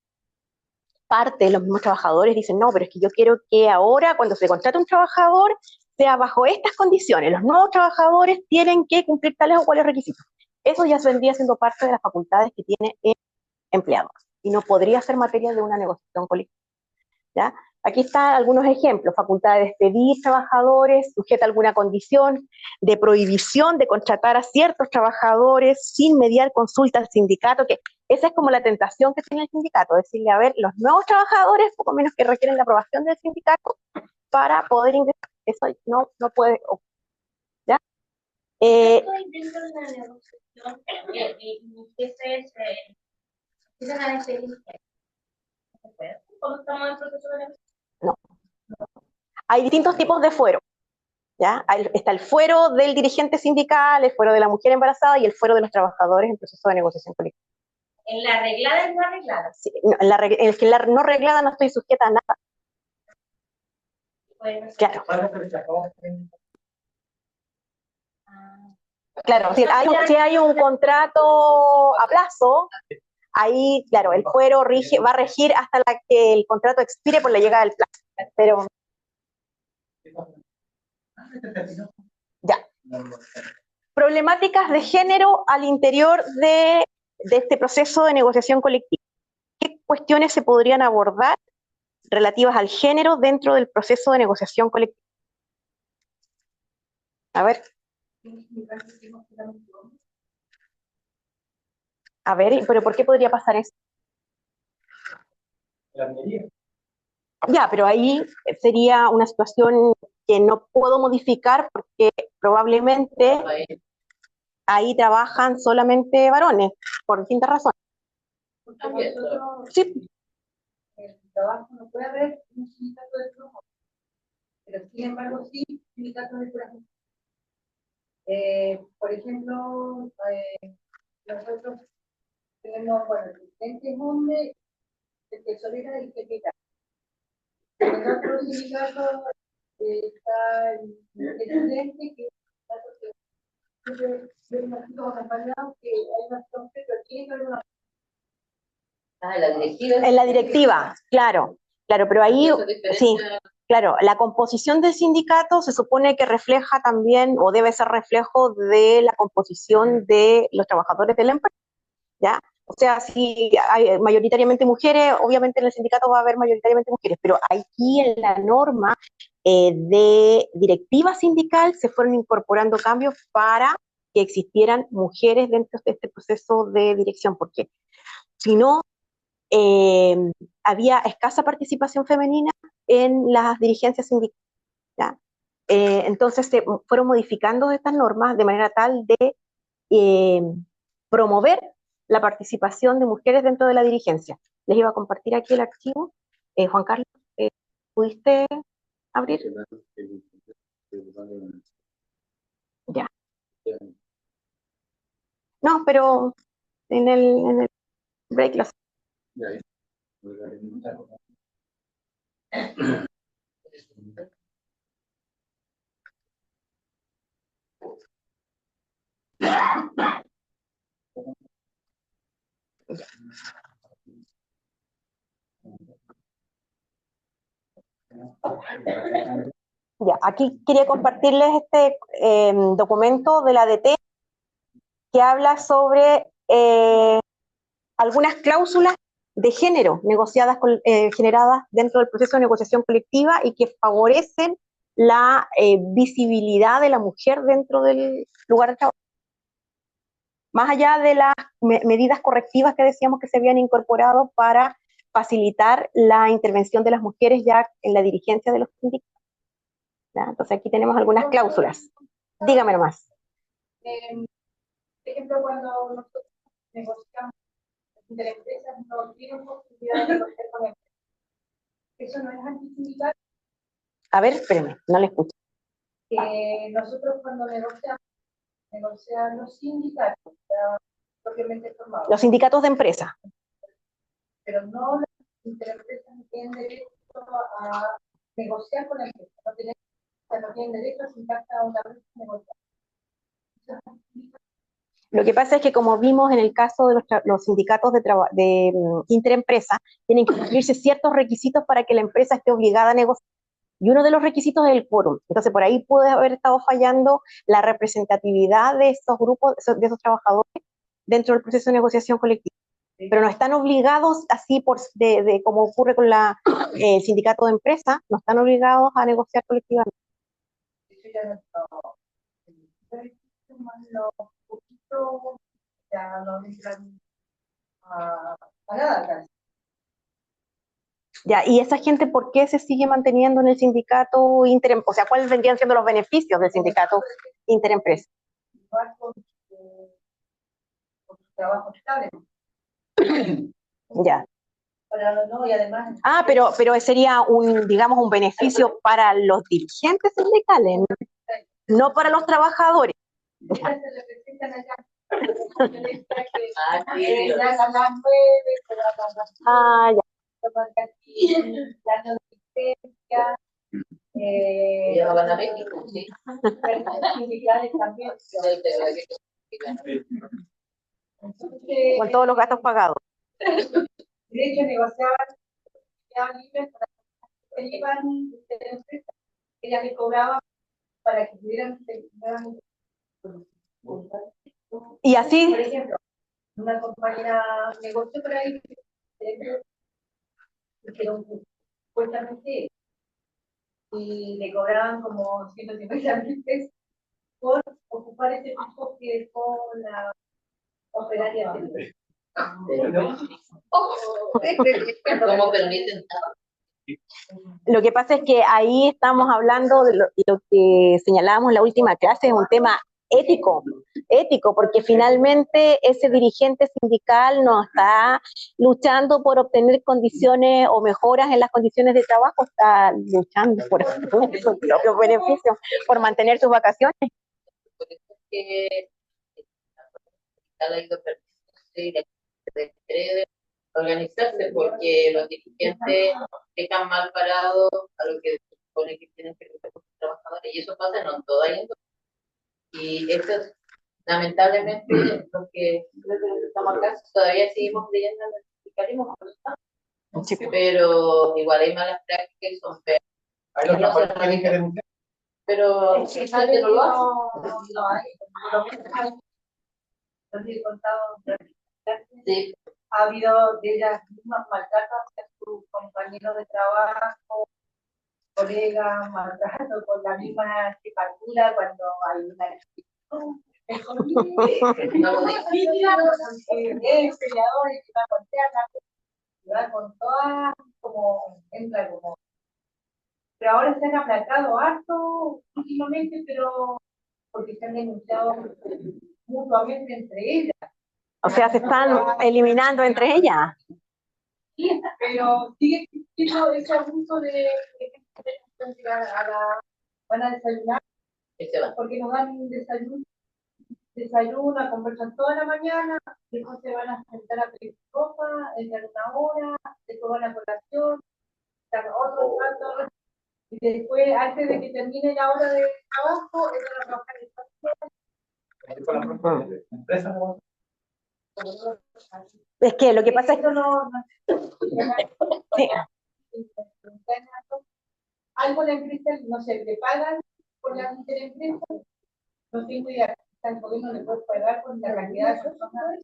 partes, los mismos trabajadores dicen, no, pero es que yo quiero que ahora, cuando se contrate un trabajador, sea bajo estas condiciones. Los nuevos trabajadores tienen que cumplir tales o cuales requisitos. Eso ya vendría siendo parte de las facultades que tiene el empleador y no podría ser materia de una negociación colectiva, ¿ya? Aquí están algunos ejemplos: facultad de despedir trabajadores, sujeta a alguna condición, de prohibición de contratar a ciertos trabajadores sin mediar consulta al sindicato, que esa es como la tentación que tiene el sindicato, decirle, a ver, los nuevos trabajadores, poco menos que requieren la aprobación del sindicato para poder ingresar. Eso no puede, ¿ya? Esto es dentro de la negociación, empiezan a despedir. ¿Cómo estamos en el proceso de negociación? No. Hay distintos tipos de fuero, ¿ya? Está el fuero del dirigente sindical, el fuero de la mujer embarazada y el fuero de los trabajadores en proceso de negociación colectiva. ¿En la arreglada y no arreglada? Sí, no, en la no reglada no estoy sujeta a nada. Bueno, Claro. ah, Claro, si hay un contrato a plazo, ahí, claro, el fuero va a regir hasta que el contrato expire por la llegada del plazo. Pero, ya. Problemáticas de género al interior de este proceso de negociación colectiva. ¿Qué cuestiones se podrían abordar relativas al género dentro del proceso de negociación colectiva? A ver. A ver, pero ¿por qué podría pasar eso? Ya, pero ahí sería una situación que no puedo modificar porque probablemente ahí trabajan solamente varones, por distintas razones. Sí. El trabajo no puede haber un sindicato de trabajo, pero sin embargo sí sindicatos de trabajo. Por ejemplo, nosotros tenemos, bueno, el presidente es hombre, el tesorero y el secretario. En el otro sindicato está el presidente, que hay una pero tiene que haber una. La directiva. En la directiva, claro, pero ahí, sí, claro, la composición del sindicato se supone que refleja también, o debe ser reflejo de la composición de los trabajadores de la empresa, ¿ya? O sea, si hay mayoritariamente mujeres, obviamente en el sindicato va a haber mayoritariamente mujeres, pero aquí en la norma de directiva sindical se fueron incorporando cambios para que existieran mujeres dentro de este proceso de dirección, porque si no, había escasa participación femenina en las dirigencias sindicales, ¿ya? Entonces se fueron modificando estas normas de manera tal de promover la participación de mujeres dentro de la dirigencia. Les iba a compartir aquí el archivo. Juan Carlos, ¿pudiste abrir? Ya. pero en el break lo Y ahí. Ya, aquí quería compartirles este documento de la ADT que habla sobre algunas cláusulas de género negociadas generadas dentro del proceso de negociación colectiva y que favorecen la visibilidad de la mujer dentro del lugar de trabajo. Más allá de las medidas correctivas que decíamos que se habían incorporado para facilitar la intervención de las mujeres ya en la dirigencia de los sindicatos. ¿Ya? Entonces aquí tenemos algunas cláusulas. Dígame nomás. Por ejemplo, cuando nosotros negociamos entre empresas, no tienen posibilidad de negociar con empresas. Eso no es antisindical. A ver, espérenme, no le escucho. Nosotros cuando negocian los sindicatos, ya propiamente formados, Los sindicatos de empresa. pero no las interempresas no tienen derecho a negociar con la empresa, no tienen derecho a sentarse a una mesa a negociar. Lo que pasa es que como vimos en el caso de los sindicatos de interempresa, tienen que cumplirse ciertos requisitos para que la empresa esté obligada a negociar. Y uno de los requisitos es el quórum. Entonces por ahí puede haber estado fallando la representatividad de esos grupos, de esos trabajadores dentro del proceso de negociación colectiva. Pero no están obligados, así como ocurre con el sindicato de empresa, no están obligados a negociar colectivamente. Eso ya no ya no entran a nada casi. Ya, y esa gente, ¿por qué se sigue manteniendo en el sindicato o sea, cuáles vendrían siendo los beneficios del sindicato interempresa? Igual con su trabajo estable. Ya. No, y además. Pero sería digamos, un beneficio para los dirigentes sindicales, no para los trabajadores. Ah, ya. Ellos van a México, sí. Con todos los gastos pagados. De hecho, negociaban libres para que iban de la empresa, ella le cobraba para que pudieran. Y así. Por ejemplo, una compañera negoció por ahí, hicieron supuestamente, y le cobraban como 150.000 pesos por ocupar ese piso que dejó la operaria de ¿Cómo permiten? Lo que pasa es que ahí estamos hablando de lo que señalábamos en la última clase, es un tema ético, porque finalmente ese dirigente sindical no está luchando por obtener condiciones o mejoras en las condiciones de trabajo, está luchando por obtener sus propios beneficios, por mantener sus vacaciones. Por eso es que ha ido perdiendo organizarse, porque los dirigentes dejan mal parados a lo que se supone que tienen que hacer con los trabajadores, y eso pasa en toda la industria. Y esto es, lamentablemente, lo que estamos acá, todavía seguimos creyendo en el sindicalismo, pero igual hay malas prácticas y son feas. Pero fíjate, no lo hacen. No hay, por lo menos hay. Entonces, contado, Sí. ha habido de ellas mismas maltratos hacia sus compañeros de trabajo, colegas, maltrato con la misma jefatura cuando hay una con todas como entra como. Pero ahora se han aplacado harto últimamente, pero porque se han denunciado mutuamente entre ellas. O sea, se están eliminando entre ellas. Sí, pero sigue existiendo ese abuso de van a desayunar, porque nos dan un desayuno desayuna, conversan toda la mañana, después se van a sentar a pedir ropa, entran una hora, después van a colación, están otro rato, y después, antes de que termine la hora de trabajo, entran a trabajar en Con la empresa, ¿no? Es que lo que pasa es que sí, algo la empresa, no sé, le pagan por la empresa, no tengo idea, el gobierno le puede pagar con la cantidad de personas.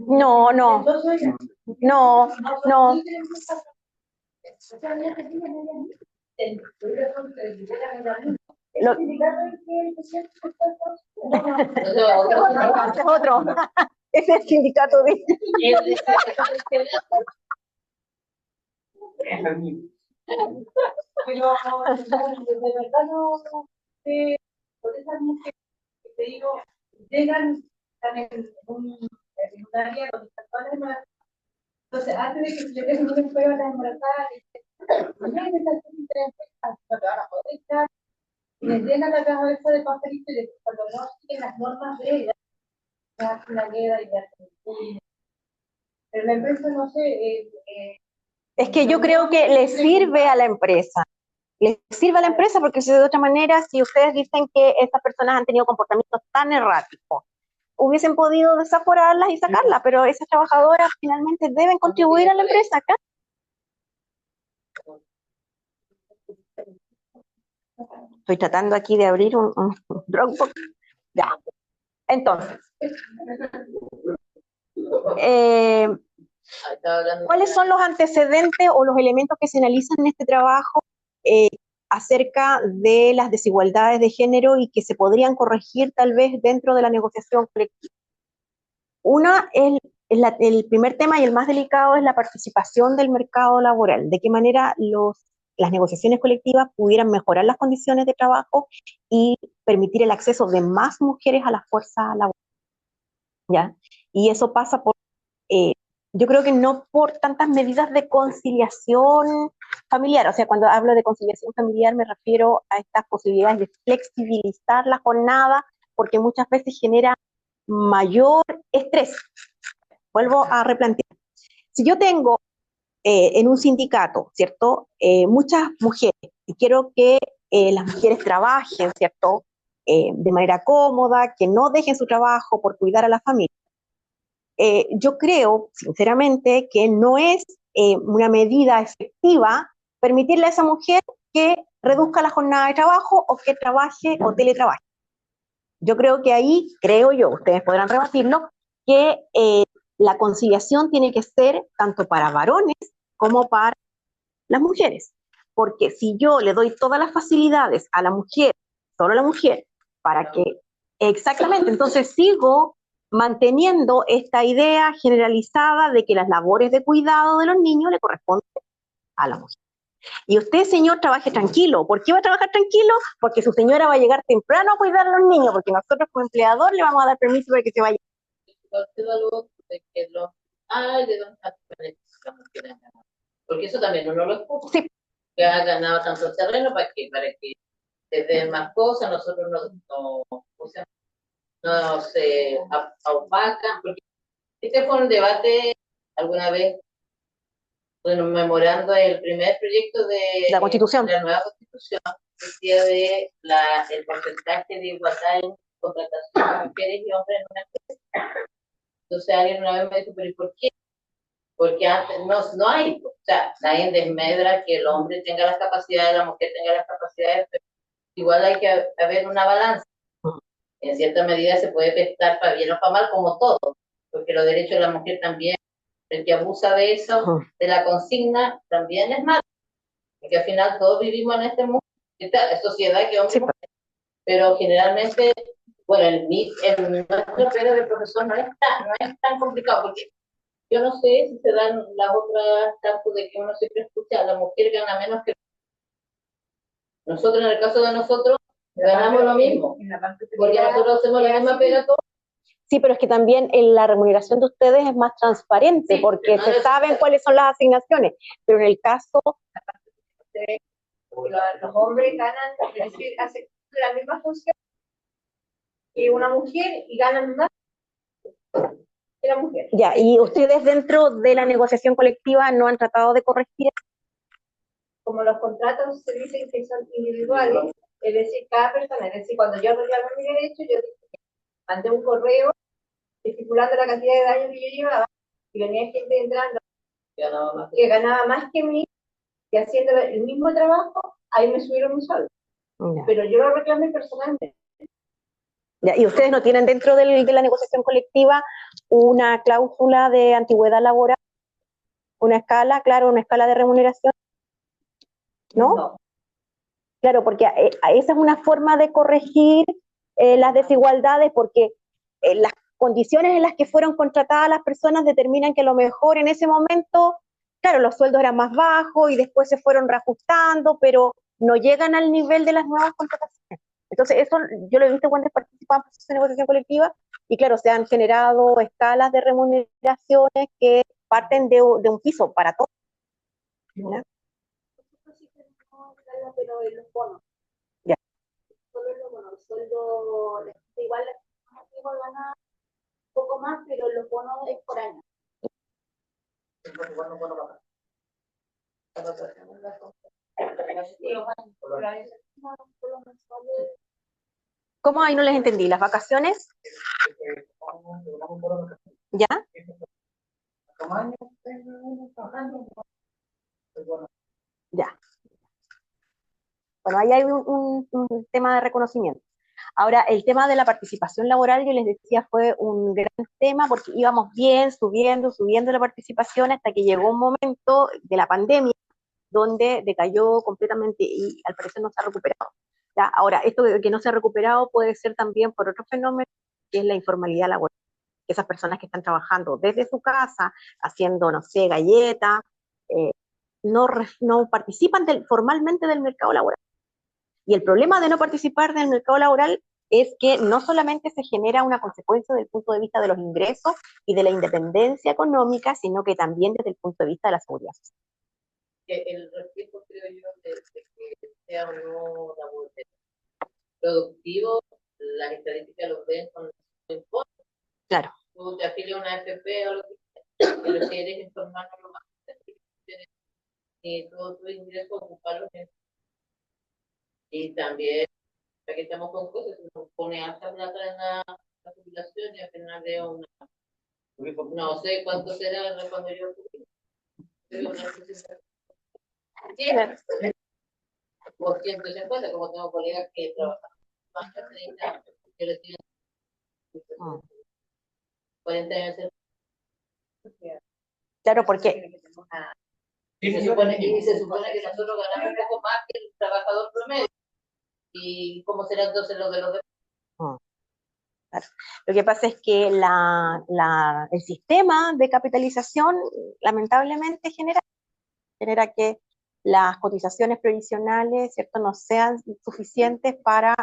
no, no, no, no. Lo- ese es otro. Ese es el sindicato de... Pero de verdad no sé, por esas mujeres que te digo, llegan, están en un área donde están todas las embarazadas. Entonces, antes de que se le den un empleo a las embarazadas, no te van a poder echar, y les llenan la cabeza de papelito y después cuando no siguen las normas de ellas, se hace una queda y ya se. Pero la empresa, no sé, Es que yo creo que le sirve a la empresa. Les sirve a la empresa porque si de otra manera, si ustedes dicen que estas personas han tenido comportamientos tan erráticos, hubiesen podido desaforarlas y sacarlas, pero esas trabajadoras finalmente deben contribuir a la empresa acá. Estoy tratando aquí de abrir un Dropbox. Ya. Entonces, ¿cuáles son los antecedentes o los elementos que se analizan en este trabajo acerca de las desigualdades de género y que se podrían corregir tal vez dentro de la negociación colectiva? Una es el primer tema y el más delicado es la participación del mercado laboral. De qué manera las negociaciones colectivas pudieran mejorar las condiciones de trabajo y permitir el acceso de más mujeres a la fuerza laboral. ¿Ya? Y eso pasa por, yo creo que no por tantas medidas de conciliación familiar. O sea, cuando hablo de conciliación familiar me refiero a estas posibilidades de flexibilizar la jornada, porque muchas veces genera mayor estrés. Vuelvo a replantear. Si yo tengo en un sindicato, ¿cierto? Muchas mujeres, y quiero que las mujeres trabajen, ¿cierto? De manera cómoda, que no dejen su trabajo por cuidar a la familia. Yo creo, sinceramente, que no es una medida efectiva permitirle a esa mujer que reduzca la jornada de trabajo o que trabaje o teletrabaje. Yo creo que ahí, creo yo, ustedes podrán rebatirlo, que la conciliación tiene que ser tanto para varones como para las mujeres. Porque si yo le doy todas las facilidades a la mujer, solo a la mujer, para que, exactamente, entonces sigo manteniendo esta idea generalizada de que las labores de cuidado de los niños le corresponden a la mujer. Y usted, señor, trabaje tranquilo. ¿Por qué va a trabajar tranquilo? Porque su señora va a llegar temprano a cuidar a los niños, porque nosotros como empleador le vamos a dar permiso para que se vaya. Porque eso también uno lo escucha. Sí. Que ha ganado tanto terreno para que se den más cosas, nosotros no se opacan. Porque este fue un debate alguna vez, bueno, memorando el primer proyecto de la Constitución. La nueva Constitución, decía de el porcentaje de igualdad en contratación de mujeres y hombres en una empresa. Entonces alguien una vez me dijo, pero ¿y por qué? Porque antes no hay, o sea, nadie desmedra que el hombre tenga las capacidades, la mujer tenga las capacidades, pero igual hay que haber una balanza. En cierta medida se puede prestar para bien o para mal, como todo, porque los derechos de la mujer también, el que abusa de eso, de la consigna, también es malo, porque al final todos vivimos en este mundo, esta sociedad que hombre, pero generalmente, bueno, en nuestro pelo de profesor no es tan complicado, porque yo no sé si se dan las otras casos de que uno siempre escucha a la mujer gana menos que nosotros. En el caso de nosotros ganamos lo mismo, porque nosotros hacemos la misma pega todos. Sí, pero es que también la remuneración de ustedes es más transparente, sí, porque se saben cuáles son las asignaciones, pero en el caso los hombres ganan, es decir, hacen la misma función que una mujer y ganan más que la mujer. Ya, y ustedes dentro de la negociación colectiva no han tratado de corregir. Como los contratos se dicen que son individuales, es decir, cada persona, es decir, cuando yo reclamé mi derecho, yo mandé un correo estipulando la cantidad de daño que yo llevaba, y venía gente entrando que ganaba más que mí, y haciendo el mismo trabajo, ahí me subieron mi sueldo. Ya. Pero yo lo reclamé personalmente. Ya, y ustedes no tienen dentro de la negociación colectiva una cláusula de antigüedad laboral, una escala, claro, una escala de remuneración, ¿no? No. Claro, porque esa es una forma de corregir las desigualdades, porque las condiciones en las que fueron contratadas las personas determinan que a lo mejor en ese momento, claro, los sueldos eran más bajos y después se fueron reajustando, pero no llegan al nivel de las nuevas contrataciones. Entonces, eso yo lo he visto cuando he participado en procesos de negociación colectiva, y claro, se han generado escalas de remuneraciones que parten de un piso para todos. ¿No? Nosotros sí tenemos escala, pero en los bonos. Ya. Solo en los bonos. El sueldo, igual la persona antigua gana un poco más, pero los bonos es por año. ¿Cómo ahí no les entendí? ¿Las vacaciones? ¿Ya? Ya. Bueno, ahí hay un tema de reconocimiento. Ahora, el tema de la participación laboral, yo les decía, fue un gran tema porque íbamos bien, subiendo la participación hasta que llegó un momento de la pandemia donde decayó completamente y al parecer no se ha recuperado. ¿Ya? Ahora, esto de que no se ha recuperado puede ser también por otro fenómeno, que es la informalidad laboral. Esas personas que están trabajando desde su casa, haciendo, no sé, galletas, no participan formalmente del mercado laboral. Y el problema de no participar del mercado laboral es que no solamente se genera una consecuencia desde el punto de vista de los ingresos y de la independencia económica, sino que también desde el punto de vista de la seguridad social. El reflejo, creo yo, de que sea o no productivo, las estadísticas lo ven con el impuesto. Claro. Tú te afilias a una AFP o lo que sea, pero si eres informal no lo vas a hacer, y todo tu ingreso ocuparlo en. Y también, ya que estamos con cosas, se nos pone alta plata en la jubilación y al final de no sé cuánto será cuando yo jubile, por 150, como tengo colegas que trabajan más de 30 años, que les tienen 40 años. Claro, porque Y se supone que nosotros ganamos un poco más que el trabajador promedio. ¿Y cómo será entonces lo de los demás? Claro. Lo que pasa es que el sistema de capitalización lamentablemente genera que las cotizaciones previsionales, ¿cierto?, no sean suficientes para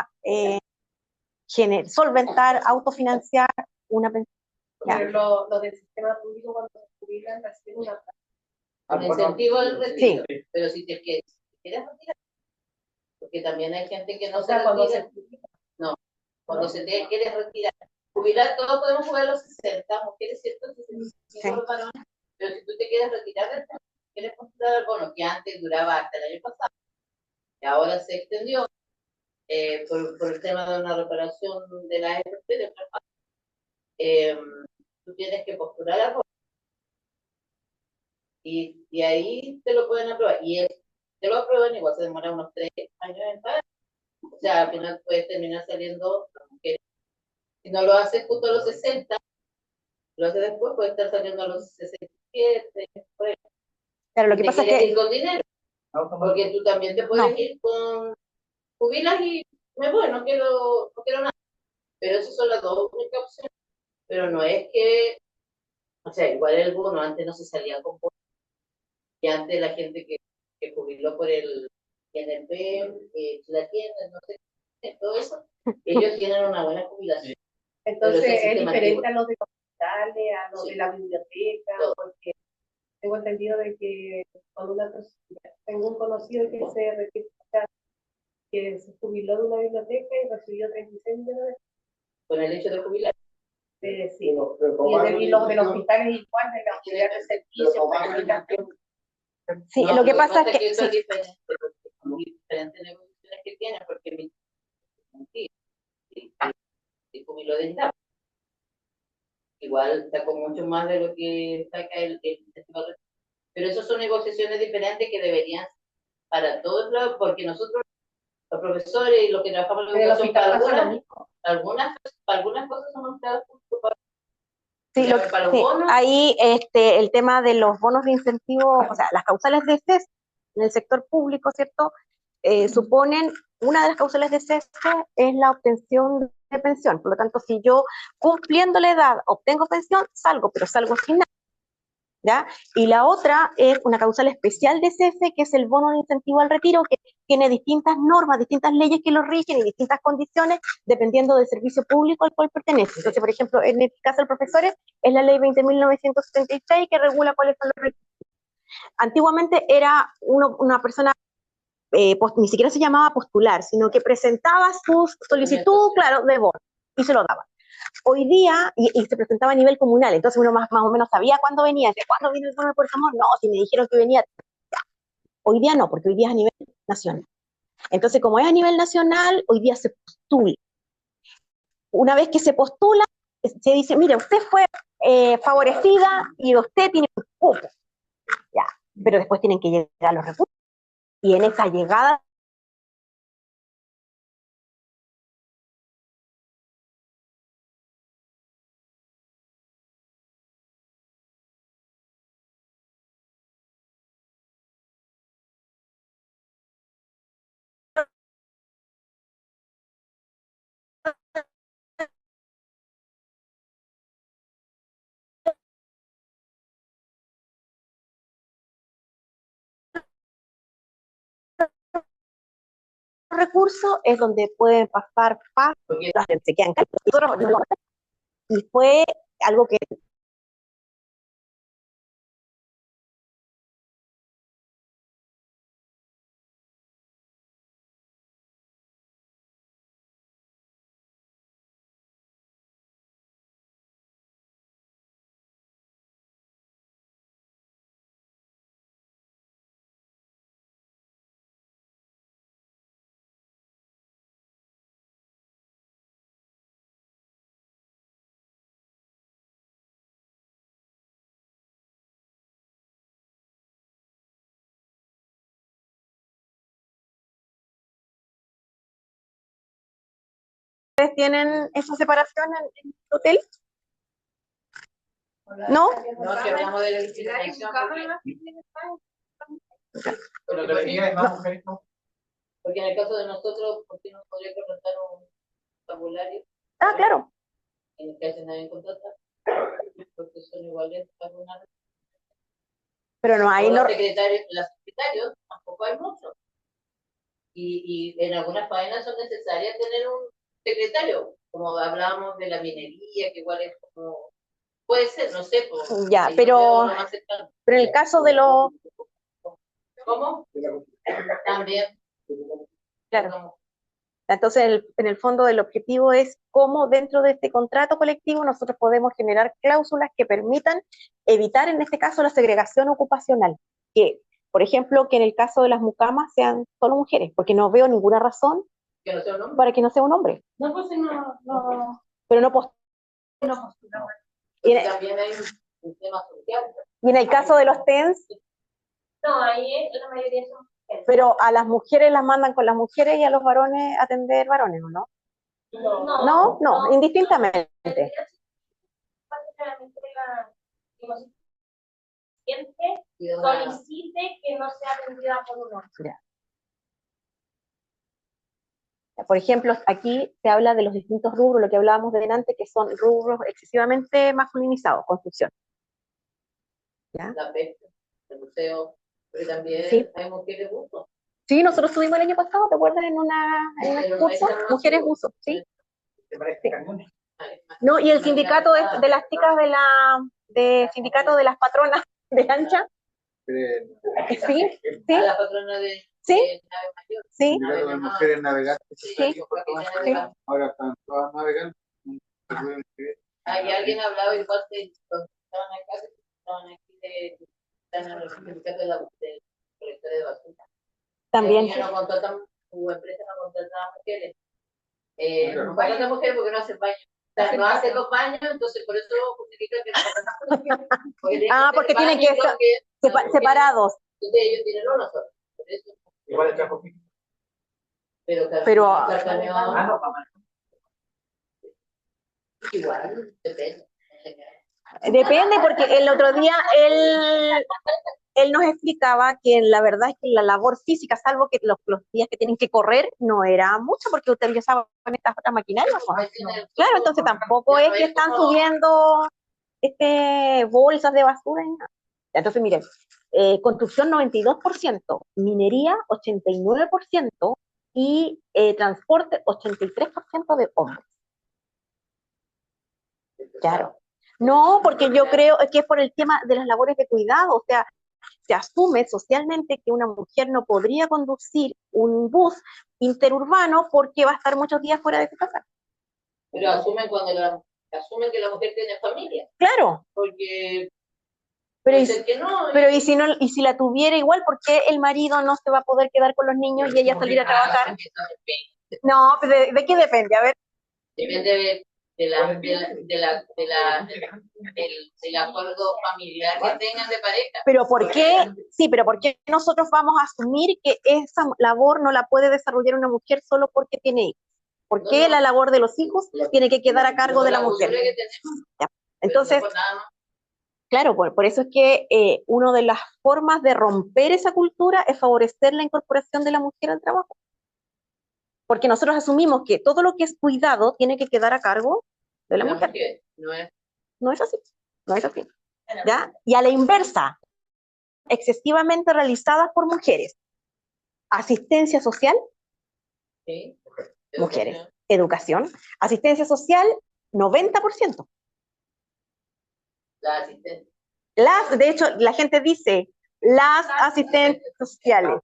solventar, autofinanciar una pensión. Pero los del sistema público cuando se jubilan reciben una Un incentivo del retiro. Sí. Pero si te quieres retirar, porque también hay gente que no se cuando retira. No, cuando se te quieres retirar. Jubilar, todos podemos jugar a los 60, mujeres, ¿cierto? 65 los varones, pero si tú te quieres retirar, quieres postular al bono, que antes duraba hasta el año pasado, y ahora se extendió por el tema de una reparación de la AFP, tú tienes que postular al bono. Y ahí te lo pueden aprobar. Y te lo aprueban, igual se demora unos 3 años en pagar. O sea, al final puedes terminar saliendo las mujeres. Si no lo haces justo a los 60, lo haces después, puede estar saliendo a los 67. Claro, lo que pasa es que ir con dinero, porque tú también te puedes ir con jubilas y me voy, no quiero nada. Pero esas son las dos únicas opciones. Pero no es que, o sea, igual el bono antes no se salía con bono. Y antes la gente que jubiló por el INP, la tienda, no sé, todo eso, ellos tienen una buena jubilación. Entonces es diferente a los de los hospitales, a los de la biblioteca, porque tengo entendido de que cuando una persona, tengo un conocido que se retiró, que se jubiló de una biblioteca y recibió 36 millones con el hecho de jubilar. Sí. Y los del hospital es igual, de la unidad de servicio, comunicación. Sí, No, lo que pasa es que eso es sí, diferente, porque son diferentes negociaciones que tienen, porque el jubilo de Estado igual sacó mucho más de lo que saca el pero esas son negociaciones diferentes que deberían para todos lados, porque nosotros, los profesores y los que trabajamos en la educación, para algunas cosas somos empleados públicos. sí, Para los bonos, ahí el tema de los bonos de incentivo, o sea, las causales de cese en el sector público, ¿cierto? Suponen, una de las causales de cese es la obtención de pensión. Por lo tanto, si yo cumpliendo la edad obtengo pensión, salgo, pero salgo sin nada. ¿Ya? Y la otra es una causal especial de cese, que es el bono de incentivo al retiro, que tiene distintas normas, distintas leyes que lo rigen y distintas condiciones, dependiendo del servicio público al cual pertenece. Entonces, por ejemplo, en el caso de profesores, es la ley 20.976 que regula cuáles son los requisitos. Antiguamente era una persona, ni siquiera se llamaba postular, sino que presentaba su solicitud, claro, de bono, y se lo daba. Hoy día, y se presentaba a nivel comunal, entonces uno más o menos sabía cuándo venía. ¿Cuándo viene el bono de Puerto Montt? No, si me dijeron que venía. Hoy día no, porque hoy día es a nivel nacional. Entonces, como es a nivel nacional, hoy día se postula. Una vez que se postula, se dice, mire, usted fue favorecida y usted tiene un cupo. Ya, pero después tienen que llegar los recursos. Y en esa llegada recursos es donde pueden pasar se quedan calientes. Y fue algo que ustedes tienen esa separación en el hotel. ¿No? no, si hablamos de la discriminación, Pero debería es más mujeres, ¿no? porque en el caso de nosotros, ¿por qué no podría contratar un vocabulario? Ah, claro. En el caso de nadie contrata, porque son iguales algunas. Pero no hay los secretarios tampoco hay muchos. Y en algunas faenas son necesarias tener un secretario, como hablábamos de la minería, que igual es como, puede ser, no sé, ya, pero en el caso de los... ¿Cómo? También. Claro. Entonces, en el fondo, el objetivo es cómo dentro de este contrato colectivo nosotros podemos generar cláusulas que permitan evitar, en este caso, la segregación ocupacional. Que, por ejemplo, que en el caso de las mucamas sean solo mujeres, porque no veo ninguna razón para que no sea un hombre. No, pues no. Pero no postula. También hay un tema social. Y en el caso de los TENS, No, ahí la mayoría son mujeres. pero a las mujeres las mandan con las mujeres y a los varones a atender varones, ¿o no? No, indistintamente. Solicite que no sea atendida por un hombre. Por ejemplo, aquí se habla de los distintos rubros, lo que hablábamos de delante, que son rubros excesivamente masculinizados, construcción. ¿Ya? La pesca, el museo, pero también sí. Hay mujeres uso. Sí, nosotros estuvimos el año pasado, ¿te acuerdas? En un curso, mujeres uso, ¿sí? Sí. No, y el sindicato de las chicas de sindicato de las patronas de lancha. Sí, sí. La patrona de sí. nave mayor. Sí. Sindicato de mujeres navegantes. Sí. Ahora están todas navegando. Hay alguien ha hablado igual de los que estaban acá, que estaban aquí están en el sindicato del colector de basura. También. Ellos no contratan, su empresa no contrata a mujeres. No contratan mujeres porque no hacen baño. O sea, no hacen los baños, entonces por eso justifican que no contratan. Porque tienen que estar separados. Entonces ellos tienen uno solo. Por eso. Igual el trabajo físico. Pero No, para igual, depende. Depende, porque el otro día él nos explicaba que la verdad es que la labor física, salvo que los días que tienen que correr, no era mucho, porque utilizaban estas otras maquinarias. Claro, entonces tampoco es que están subiendo bolsas de basura y nada. Entonces, miren, construcción 92%, minería 89% y transporte 83% de hombres. Claro. No, porque yo creo que es por el tema de las labores de cuidado, o sea, se asume socialmente que una mujer no podría conducir un bus interurbano porque va a estar muchos días fuera de su casa. Pero asumen asumen que la mujer tiene familia. Claro. Porque pero y si la tuviera igual, ¿por qué el marido no se va a poder quedar con los niños y ella salir a trabajar? No, ¿de qué depende? A ver. Depende del acuerdo familiar que tengan de pareja. Pero ¿por qué? Sí, pero ¿por qué nosotros vamos a asumir que esa labor no la puede desarrollar una mujer solo porque tiene hijos? ¿Por qué la labor de los hijos tiene que quedar a cargo de la mujer? Ya. Entonces, claro, por eso es que una de las formas de romper esa cultura es favorecer la incorporación de la mujer al trabajo. Porque nosotros asumimos que todo lo que es cuidado tiene que quedar a cargo de la mujer. No es así. No es así. ¿Ya? Y a la inversa, excesivamente realizadas por mujeres. Asistencia social, Sí. mujeres. Educación, asistencia social, 90%. La asistencia. De hecho, la gente dice, las asistentes sociales.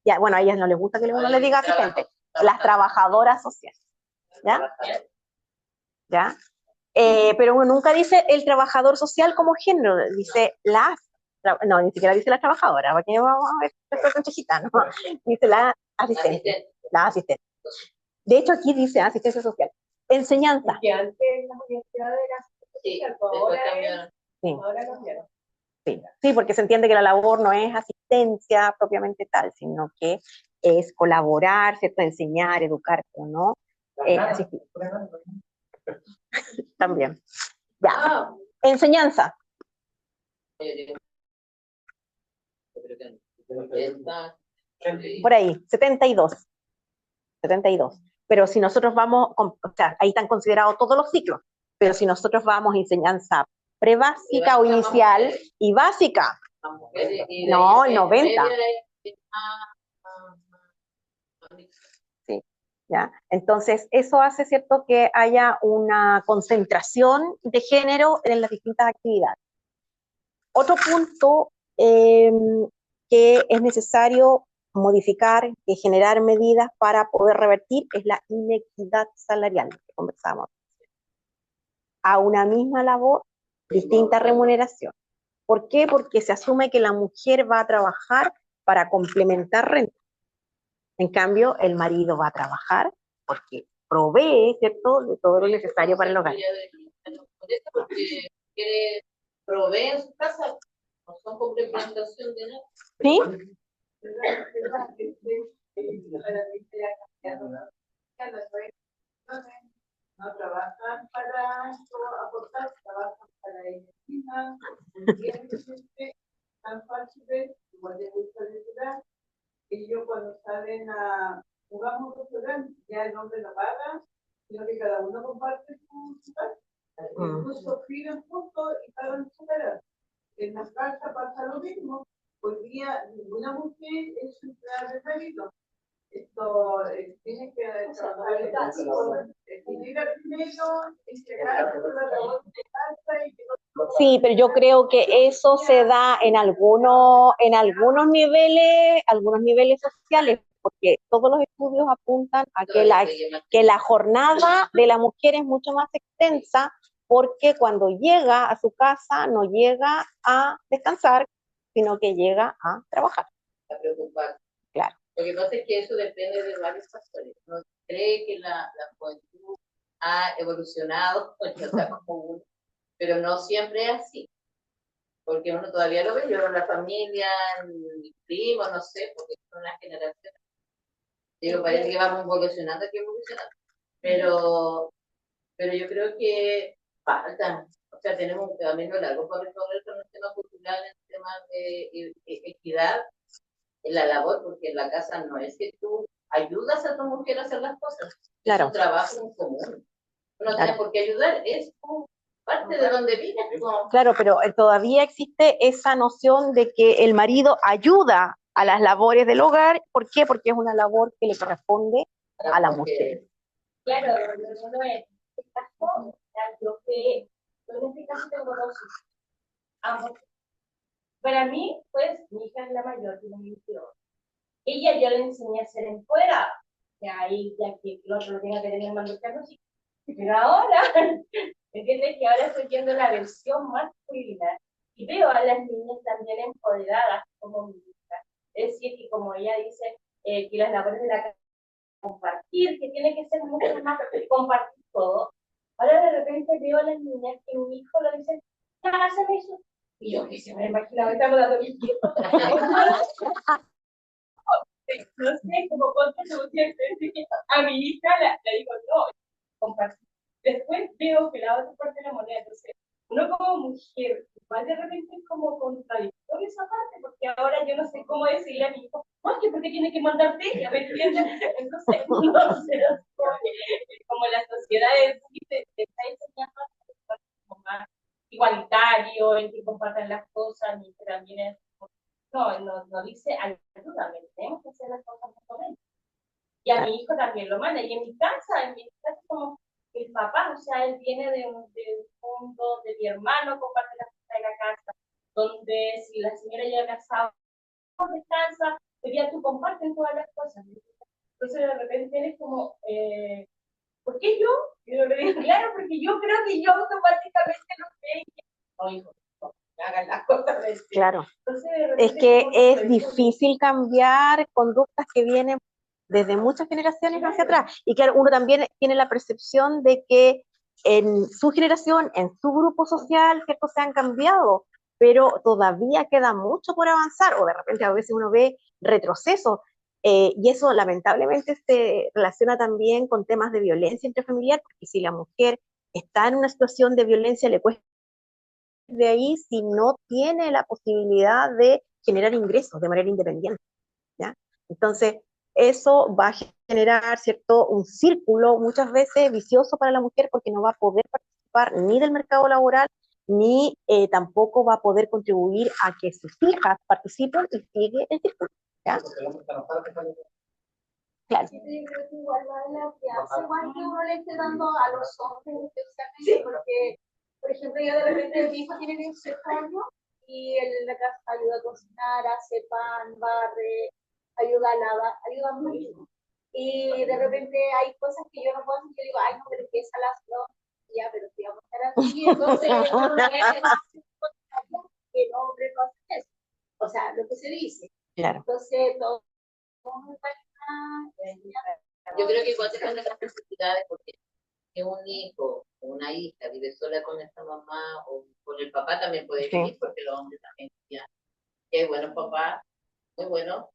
Ya, bueno, a ellas no les gusta que uno le diga asistente. Las trabajadoras sociales. ¿Ya? ¿Ya? Pero uno nunca dice el trabajador social como género, dice no, ni siquiera dice la trabajadora, porque vamos a ver, esto es conchejita, ¿no? Dice la asistente. La asistente. De hecho, aquí dice asistencia social. Enseñanza. Porque antes en las universidades era ahora cambiaron. Sí, porque se entiende que la labor no es asistencia propiamente tal, sino que es colaborar, ¿cierto? Enseñar, educar, ¿no? Asistir. También. Ya. Enseñanza. Por ahí, 72. Pero si nosotros vamos, o sea, ahí están considerados todos los ciclos, pero si nosotros vamos a enseñanza prebásica o inicial y básica, no, 90. Sí, ¿ya? Entonces, eso hace, ¿cierto?, que haya una concentración de género en las distintas actividades. Otro punto que es necesario modificar, y generar medidas para poder revertir es la inequidad salarial que conversábamos. A una misma labor, distinta remuneración. ¿Por qué? Porque se asume que la mujer va a trabajar para complementar renta. En cambio, el marido va a trabajar porque provee, ¿cierto?, de todo lo necesario para el hogar. Porque provee en su casa, no son complementación de nada. ¿Sí? No trabajan para aportar, trabajan para ellos mismas, tan fáciles, igual de gusto de ciudad. Ellos cuando salen a jugar un restaurante, ya el hombre no paga, sino que cada uno comparte su casa. Incluso viven juntos y pagan su casa. En la casa pasa lo mismo. Hoy día ninguna mujer es un empleada de marido. Esto tiene que trabajar el equipo, primero, entregar la labor de casa y que no. Sí, pero yo creo que eso se da en algunos niveles sociales, porque todos los estudios apuntan a que Todavía que la jornada de la mujer es mucho más extensa, porque cuando llega a su casa no llega a descansar, sino que llega a trabajar. a preocupar. Claro. Lo que pasa es que eso depende de varios factores. Uno cree que la juventud ha evolucionado, pero no siempre es así. Porque uno todavía lo ve, yo en la familia, en mis primos, no sé, porque son las generaciones. Digo, parece que vamos evolucionando, que evolucionando. Pero yo creo que faltan, o sea, tenemos un camino largo por recorrer con el tema cultural, el tema de equidad en la labor, porque en la casa no es que tú ayudas a tu mujer a hacer las cosas, Claro. es un trabajo en común. No Claro. tiene por qué ayudar, es parte de donde viene. Claro, pero todavía existe esa noción de que el marido ayuda a las labores del hogar. ¿Por qué? Porque es una labor que le corresponde a la mujer. Claro, no es. En este caso, yo en este caso tengo dos hijos. Ambos. Para mí, pues, mi hija es la mayor, tiene 22. Ella yo le enseñé a ser empoderada. Ya ahí, ya que el otro lo tenga que tener más los hijos. Pero ahora, ¿entiendes? Que ahora estoy viendo la versión masculina y veo a las niñas también empoderadas como mi hija. Es decir, que como ella dice, que las labores de la casa compartir, que tiene que ser mucho más compartir todo. Ahora de repente veo a las niñas que mi hijo lo dice, ya, haceme eso. Y yo que se me imaginaba, estamos dando mis hijos. No sé, como contribución, a mi hija le digo, no, compartir. Después veo que la otra parte de la moneda, entonces, uno como mujer, igual de repente es como contradictorio esa parte, porque ahora yo no sé cómo decirle a mi hijo, no, que porque tiene que mandarte ella, ¿me entiendes? Entonces, no sé, como la sociedad te está enseñando a ser como más igualitario, en que compartan las cosas, y que también es, no dice, ayúdame, tenemos que hacer las cosas con él. Y a mi hijo también lo manda, y en mi casa como el papá, o sea, él viene de un mundo de mi hermano, comparte la fiesta de la casa, donde si la señora ya casada descansa, sería tú comparten todas las cosas. Entonces de repente eres como, ¿por qué yo? Y yo le digo, claro, porque yo creo que yo automáticamente lo sé. No, hijo, no, hagan las cosas. Claro. Entonces, es que es difícil cambiar conductas que vienen desde muchas generaciones hacia atrás. Y claro, uno también tiene la percepción de que en su generación, en su grupo social, ¿cierto? Se han cambiado, pero todavía queda mucho por avanzar, o de repente a veces uno ve retrocesos, y eso lamentablemente se relaciona también con temas de violencia intrafamiliar, porque si la mujer está en una situación de violencia, le cuesta de ahí si no tiene la posibilidad de generar ingresos de manera independiente, ¿ya? Entonces, eso va a generar, ¿cierto?, un círculo muchas veces vicioso para la mujer, porque no va a poder participar ni del mercado laboral, ni tampoco va a poder contribuir a que sus hijas participen y sigue el círculo, ¿ya? Claro. Yo creo que igual la que hace igual que uno le esté dando a los hombres especialmente, porque, por ejemplo, yo de repente mi hijo tiene 18 años y él en la casa ayuda a cocinar, hace pan, barre, ayuda a lavar, ayuda mucho. Y de repente hay cosas que yo no puedo hacer, yo digo, ay, no, pero es que esa las dos, ya, pero si vamos a estar así, entonces, que el hombre no hace eso. O sea, lo que se dice. Claro. Entonces, todo yo creo que igual depende de las necesidades, porque que un hijo o una hija vive sola con esta mamá o con el papá también puede vivir, sí, porque los hombres también ya. Y hay buenos papás, muy buenos,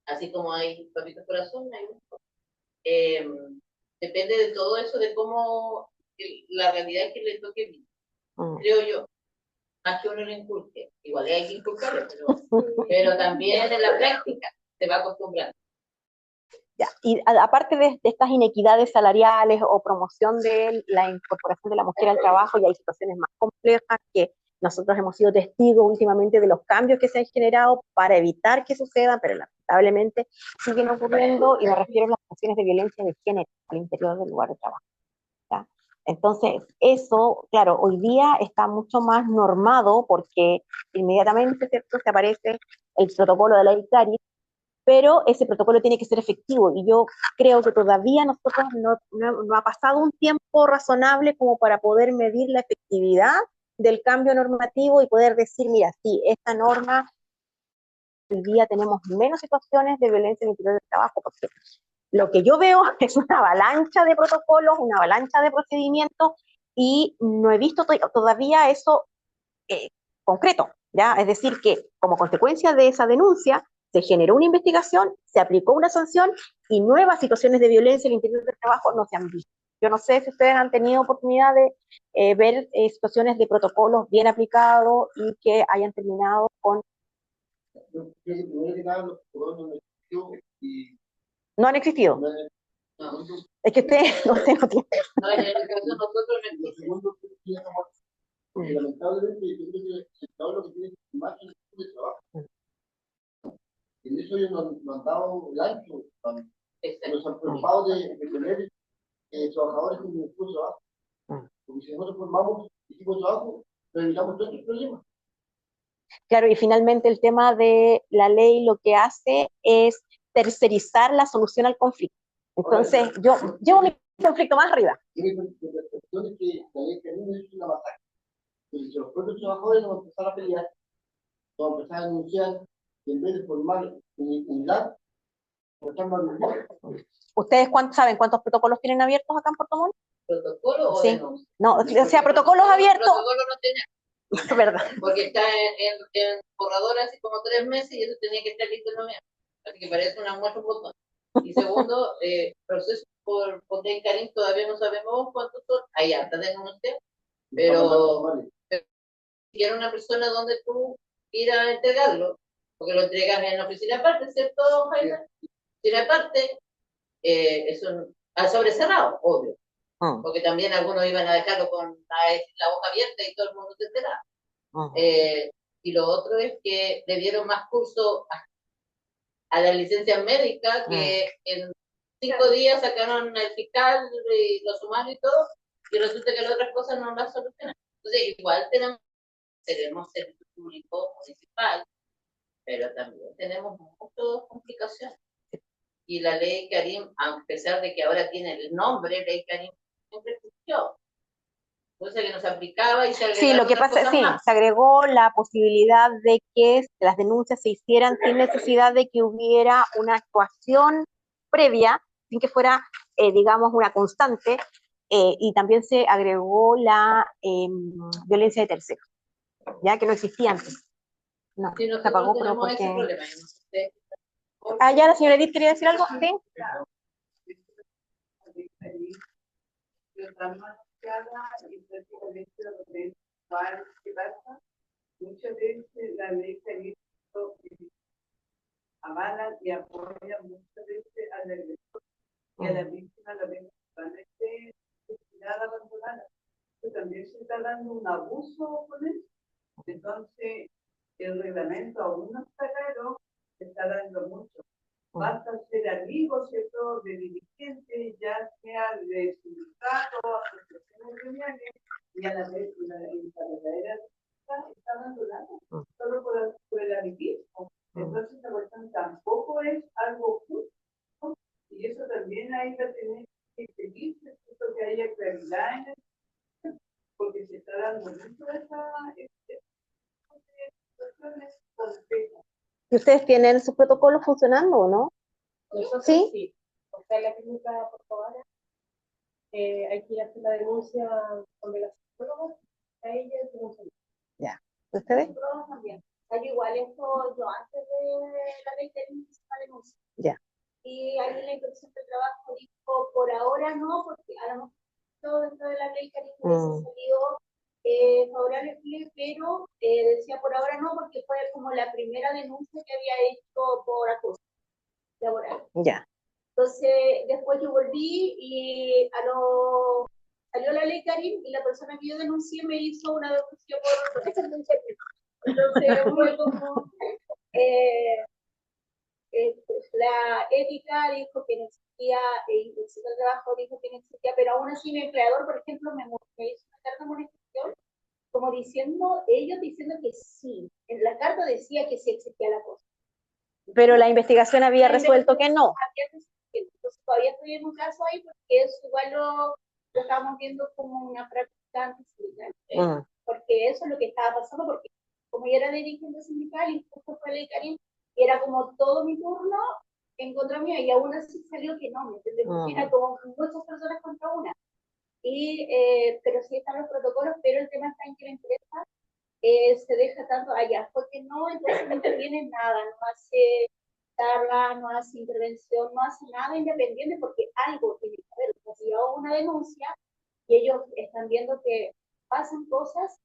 así como hay papitos corazón, hay depende de todo eso, de cómo la realidad que le toque vivir, creo yo. Más que uno le inculque, igual hay que inculcarlo, pero también en la práctica se va acostumbrando. Ya. Y aparte de estas inequidades salariales o promoción de la incorporación de la mujer al trabajo, y hay situaciones más complejas que nosotros hemos sido testigos últimamente de los cambios que se han generado para evitar que sucedan, pero lamentablemente siguen ocurriendo, y me refiero a las situaciones de violencia de género al interior del lugar de trabajo, ¿ya? Entonces, eso, claro, hoy día está mucho más normado porque inmediatamente, ¿cierto?, se aparece el protocolo de la ICARI, pero ese protocolo tiene que ser efectivo, y yo creo que todavía nosotros no ha pasado un tiempo razonable como para poder medir la efectividad del cambio normativo y poder decir, mira, sí, esta norma, hoy día tenemos menos situaciones de violencia en el interior del trabajo, porque lo que yo veo es una avalancha de protocolos, una avalancha de procedimientos, y no he visto todavía eso concreto, ¿ya? Es decir, que como consecuencia de esa denuncia, se generó una investigación, se aplicó una sanción, y nuevas situaciones de violencia en el interior del trabajo no se han visto. Yo no sé si ustedes han tenido oportunidad de ver situaciones de protocolos bien aplicados y que hayan terminado con... Yo creo que primero que nada los protocolos no existió y No han existido. no es- No, Es que ustedes no tienen... no, en el caso de nosotros no lo existe. segundo que queríamos, porque lamentablemente yo creo que el Estado lo que tiene que firmar es el equipo de trabajo. En eso ellos nos han dado el ancho, Exacto. nos han preocupado de tener trabajadores con un equipo de trabajo. Porque si nosotros formamos equipo de trabajo, evitamos todos estos problemas. Claro, y finalmente el tema de la ley lo que hace es tercerizar la solución al conflicto. Entonces, yo llevo mi conflicto más arriba. Y mi percepción es que la ley que a mí me hizo una masacre. Entonces, si los propios trabajadores nos van a empezar a pelear, nos van a empezar a denunciar, y en vez de formar unidad, pues están más unidad. ¿Ustedes saben cuántos protocolos tienen abiertos acá en Puerto Montt? ¿Protocolo o Sí. denuncia? No, o sea, protocolos abiertos. Protocolo no tenemos, Es verdad. porque está en borrador hace como 3 meses y eso tenía que estar listo en noviembre. Así que parece una muestra un botón. Y segundo, proceso por ley Karim, todavía no sabemos cuántos son. Hay harta denuncia, pero si era una persona donde tú ir a entregarlo, porque lo entregas en la oficina aparte, ¿cierto, Jaime? Oficina aparte, eso al sobre cerrado, obvio. Porque también algunos iban a dejarlo con la boca abierta y todo el mundo se enteraba. Y lo otro es que le dieron más curso a la licencia médica, que en 5 días sacaron el fiscal y lo sumaron y todo, y resulta que las otras cosas no las solucionan. Entonces, igual tenemos servicio público municipal, pero también tenemos muchas complicaciones. Y la ley Karim, a pesar de que ahora tiene el nombre, ley Karim, siempre existió. Cosa que no se aplicaba y se agregó. Sí, lo que pasa es que se agregó la posibilidad de que las denuncias se hicieran sin necesidad de que hubiera una actuación previa, sin que fuera, digamos, una constante, y también se agregó la violencia de terceros, ya que no existía antes. No, sí, se apagó, pero porque... ese problema. Ah, ya, la señora Edith quería decir algo, ¿sí? Muchas veces la ley Karim avalan y apoyan muchas veces al agresor y a la víctima la ven totalmente destinada, abandonada. Pero también se está dando un abuso con eso. Entonces, el reglamento aún no está claro, se está dando mucho. Basta ser amigos, ¿cierto?, de dirigentes, ya sea de sindicatos, asociaciones gremiales, y a la vez la verdadera está abandonada, solo por el amiguismo. Entonces, la cuestión tampoco es algo justo, y eso también hay que tener que seguir, ¿cierto?, que haya claridad en el, porque se está dando mucho esa situaciones complejas. ¿Y ustedes tienen sus protocolos funcionando o no? Nosotros ¿Sí? sí. O sea, en la clínica portuguesa hay que ir a hacer la denuncia donde la psicóloga, a ella se funciona. Ya. ¿Ustedes? Nosotros también. O sea, yo igual esto, yo antes de la ley de la denuncia. Ya. Y ahí la Inspección del Trabajo dijo, por ahora no, porque a lo mejor dentro de la ley que se salió favorable, pero decía por ahora no, porque fue como la primera denuncia que había hecho por acoso laboral. Ya. Entonces, después yo volví y salió la ley Karim y la persona que yo denuncié me hizo una denuncia por entonces fue como la ética dijo que no existía, Inspección del Trabajo dijo que no existía, pero aún así mi empleador, por ejemplo, me hizo una carta de amonestación como diciendo, ellos diciendo que sí, en la carta decía que sí existía la cosa. Pero la investigación había resuelto que no. Entonces todavía estoy en un caso ahí porque eso igual lo estamos viendo como una práctica antisindical. Porque eso es lo que estaba pasando, porque como yo era dirigente sindical y justo fue Ley Karin, y era como todo mi turno en contra mía, y aún así salió que no, ¿me entiendes? Porque era como muchas personas contra una. Pero sí están los protocolos, pero el tema está en que la empresa se deja tanto allá, porque no, entonces no interviene nada, no hace charla, no hace intervención, no hace nada independiente, porque algo tiene que haber. O sea, si yo hago una denuncia y ellos están viendo que pasan cosas,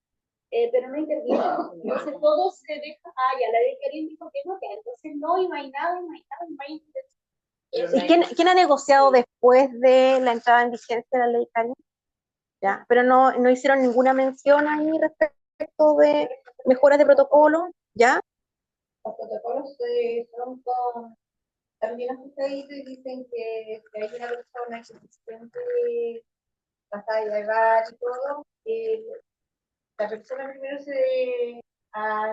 pero no intervienen. Entonces todo se deja, ya la ley Karin dijo que no, que entonces no, y no hay nada, y no hay nada, y no hay intervención. ¿Y quién ha negociado después de la entrada en vigencia de la ley Karin? ¿Ya? Pero no hicieron ninguna mención ahí respecto de mejoras de protocolo, ¿ya? Los protocolos son con, también ajustaditos y dicen que hay una persona que se siente pasada de edad y todo, la persona primero se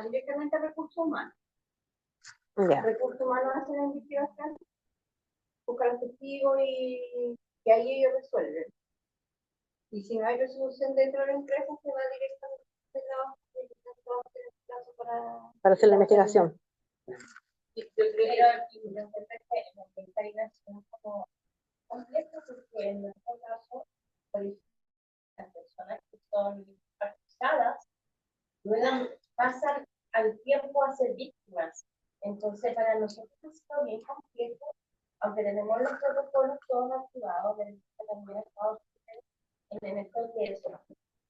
directamente a recursos humanos. Ya. Recursos humanos hacen la investigación, buscan los testigos y ahí ellos resuelven. Y si no hay resolución dentro de la empresa, se va directamente Para hacer la investigación. Pero la es como complejo porque en nuestro caso, las personas que son acusadas luego pasan al tiempo a ser víctimas. Entonces, para nosotros es bien complejo, aunque tenemos los protocolos todos activados, también Estados Unidos en el Congreso,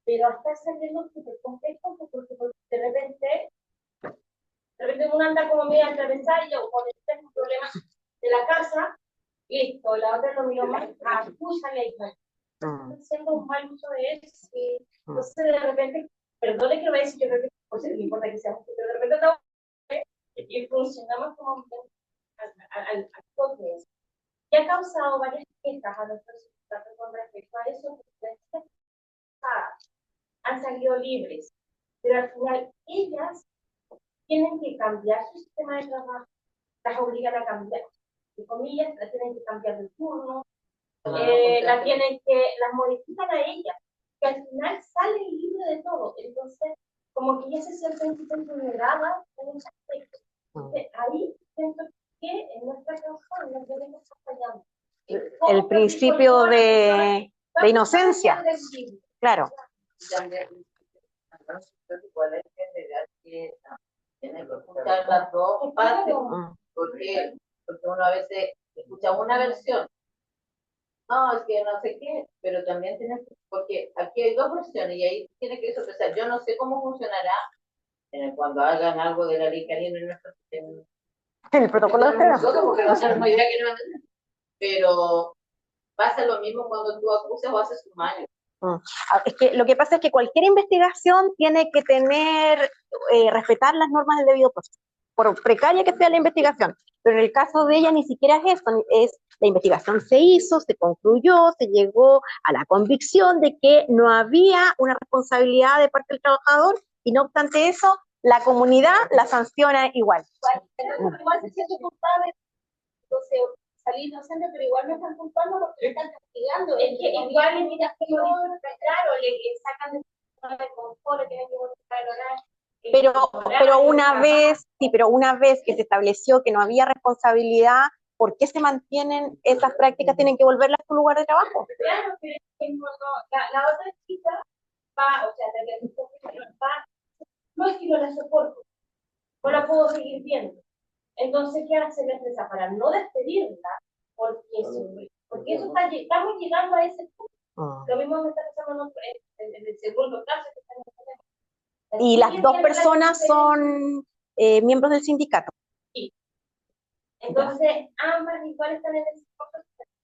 pero hasta saliendo súper complejo porque de repente uno anda como medio atravesada y yo con este problema de la casa, listo, la otra lo miró más, acúsale y haciendo un mal uso de eso. Entonces, de repente, perdone que lo voy a decir, yo creo que por ser, no importa que sea justo, pero de repente estamos y funcionamos como al Congreso. Y ha causado varias quejas a nuestros sindicatos con respecto a eso, porque han salido libres, pero al final ellas tienen que cambiar su sistema de trabajo, las obligan a cambiar, de comillas, las tienen que cambiar de turno, las modifican a ellas, que al final salen libres de todo. Entonces, como que ya se sienten vulneradas en ese aspecto. Entonces, ahí siento que en nuestra causa no debemos estar fallando. El principio de inocencia. Claro. También, igual hay que agregar que tiene que escuchar las dos partes, porque uno a veces escucha una versión, no, es que no sé qué, pero también tiene que, porque aquí hay dos versiones y ahí tiene que sopesar. Yo no sé cómo funcionará cuando hagan algo de la ley Karin en el protocolo de nosotros, porque no tenemos idea que no van a hacer, pero pasa lo mismo cuando tú acusas o haces un daño. Es que lo que pasa es que cualquier investigación tiene que tener, respetar las normas del debido proceso, por precaria que sea la investigación, pero en el caso de ella ni siquiera es eso, la investigación se hizo, se concluyó, se llegó a la convicción de que no había una responsabilidad de parte del trabajador, y no obstante eso, la comunidad la sanciona igual. Igual se siente culpable, entonces salí inocente, pero igual me están culpando porque me están castigando. Es que igual le miras que claro, le sacan de confort, le tienen que modificar el horario. Pero una vez que se estableció que no había responsabilidad, ¿por qué se mantienen esas prácticas? Tienen que volverlas a su lugar de trabajo. Claro, pero la otra chica va, o sea, no es que no la soporto, no la puedo seguir viendo. Entonces, ¿qué hace la empresa para no despedirla? Porque eso estamos llegando a ese punto. Lo mismo me está pasando en el segundo caso. Y las dos personas son miembros del sindicato. Sí. Entonces, ambas igual están en ese punto.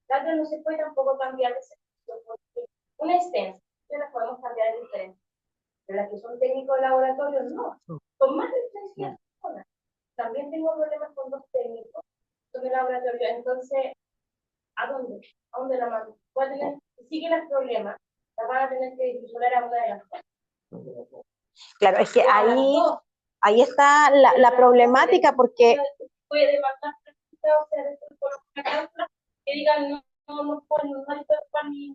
La otra no se puede tampoco cambiar de servicio, porque una extensa, las podemos cambiar en diferentes. Pero las que son técnicos de laboratorio, no. Con más de 300 personas. También tengo problemas con dos técnicos de laboratorio. Entonces, ¿a dónde? ¿A dónde la mando? Si siguen los problemas, la van a tener que isolar a una de las cosas. Claro, es que ahí está la problemática, porque puede demandar, o sea, después por una cláusula que digan no pueden ocupar ni.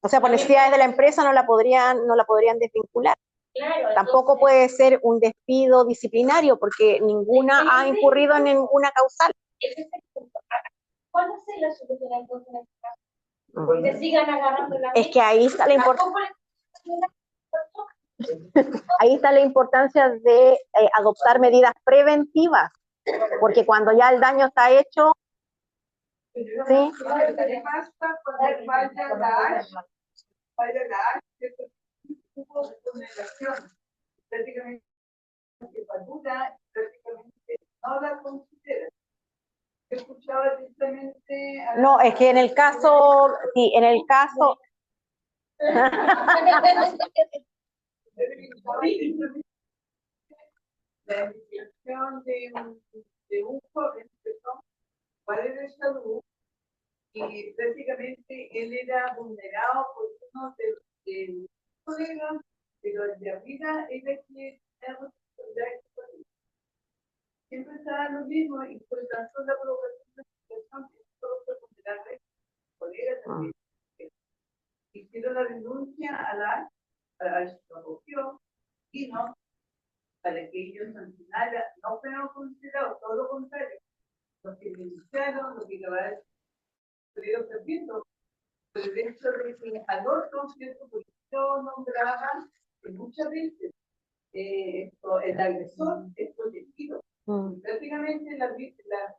O sea, por necesidades de la empresa no la podrían desvincular. Claro, Tampoco entonces, puede ser un despido disciplinario porque ninguna ha incurrido en ninguna causal. ese es el punto. ¿Cuál va a ser la solución entonces en este caso? Que sigan agarrando la Es que ahí está la importancia de adoptar medidas preventivas, porque cuando ya el daño está hecho, ¿sí? ¿Qué pasa cuando falla la ASH, cierto tipo de vulneración? Prácticamente que factura, prácticamente no la considera. Escuchaba directamente a No, es que en el caso, sí, en el caso, la investigación de un joven que son padres de salud y prácticamente él era vulnerado por uno de los colegas, pero de arriba era que era responsabilidad de su vida. Siempre estaba lo mismo y por tan solo la provocación de la situación que solo fue vulnerable, colegas también. Hicieron la denuncia a la acogió y no para que ellos sancionaran, no fueron considerados, todo lo contrario, los que denunciaron, los que acabaron perdiendo, pero el hecho de que al otro, ¿cierto? Porque yo nombraba que muchas veces el agresor es protegido. Prácticamente las víctimas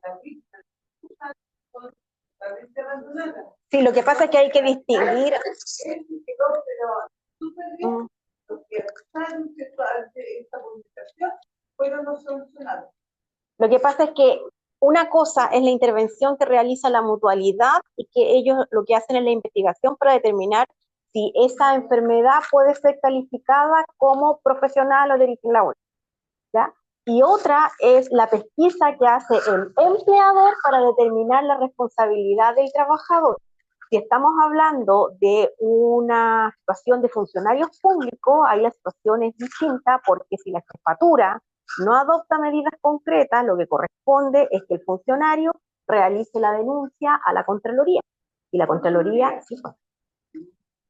son totalmente abandonadas. sí, lo que pasa es que hay que distinguir. Pero súper bien, los que acusaron de esta publicación fueron los sancionados. Lo que pasa es que una cosa es la intervención que realiza la mutualidad y que ellos lo que hacen es la investigación para determinar si esa enfermedad puede ser calificada como profesional o de origen laboral, ¿ya? Y otra es la pesquisa que hace el empleador para determinar la responsabilidad del trabajador. Si estamos hablando de una situación de funcionarios públicos, ahí la situación es distinta porque si la jefatura no adopta medidas concretas, lo que corresponde es que el funcionario realice la denuncia a la Contraloría. Y la Contraloría, sí, pues.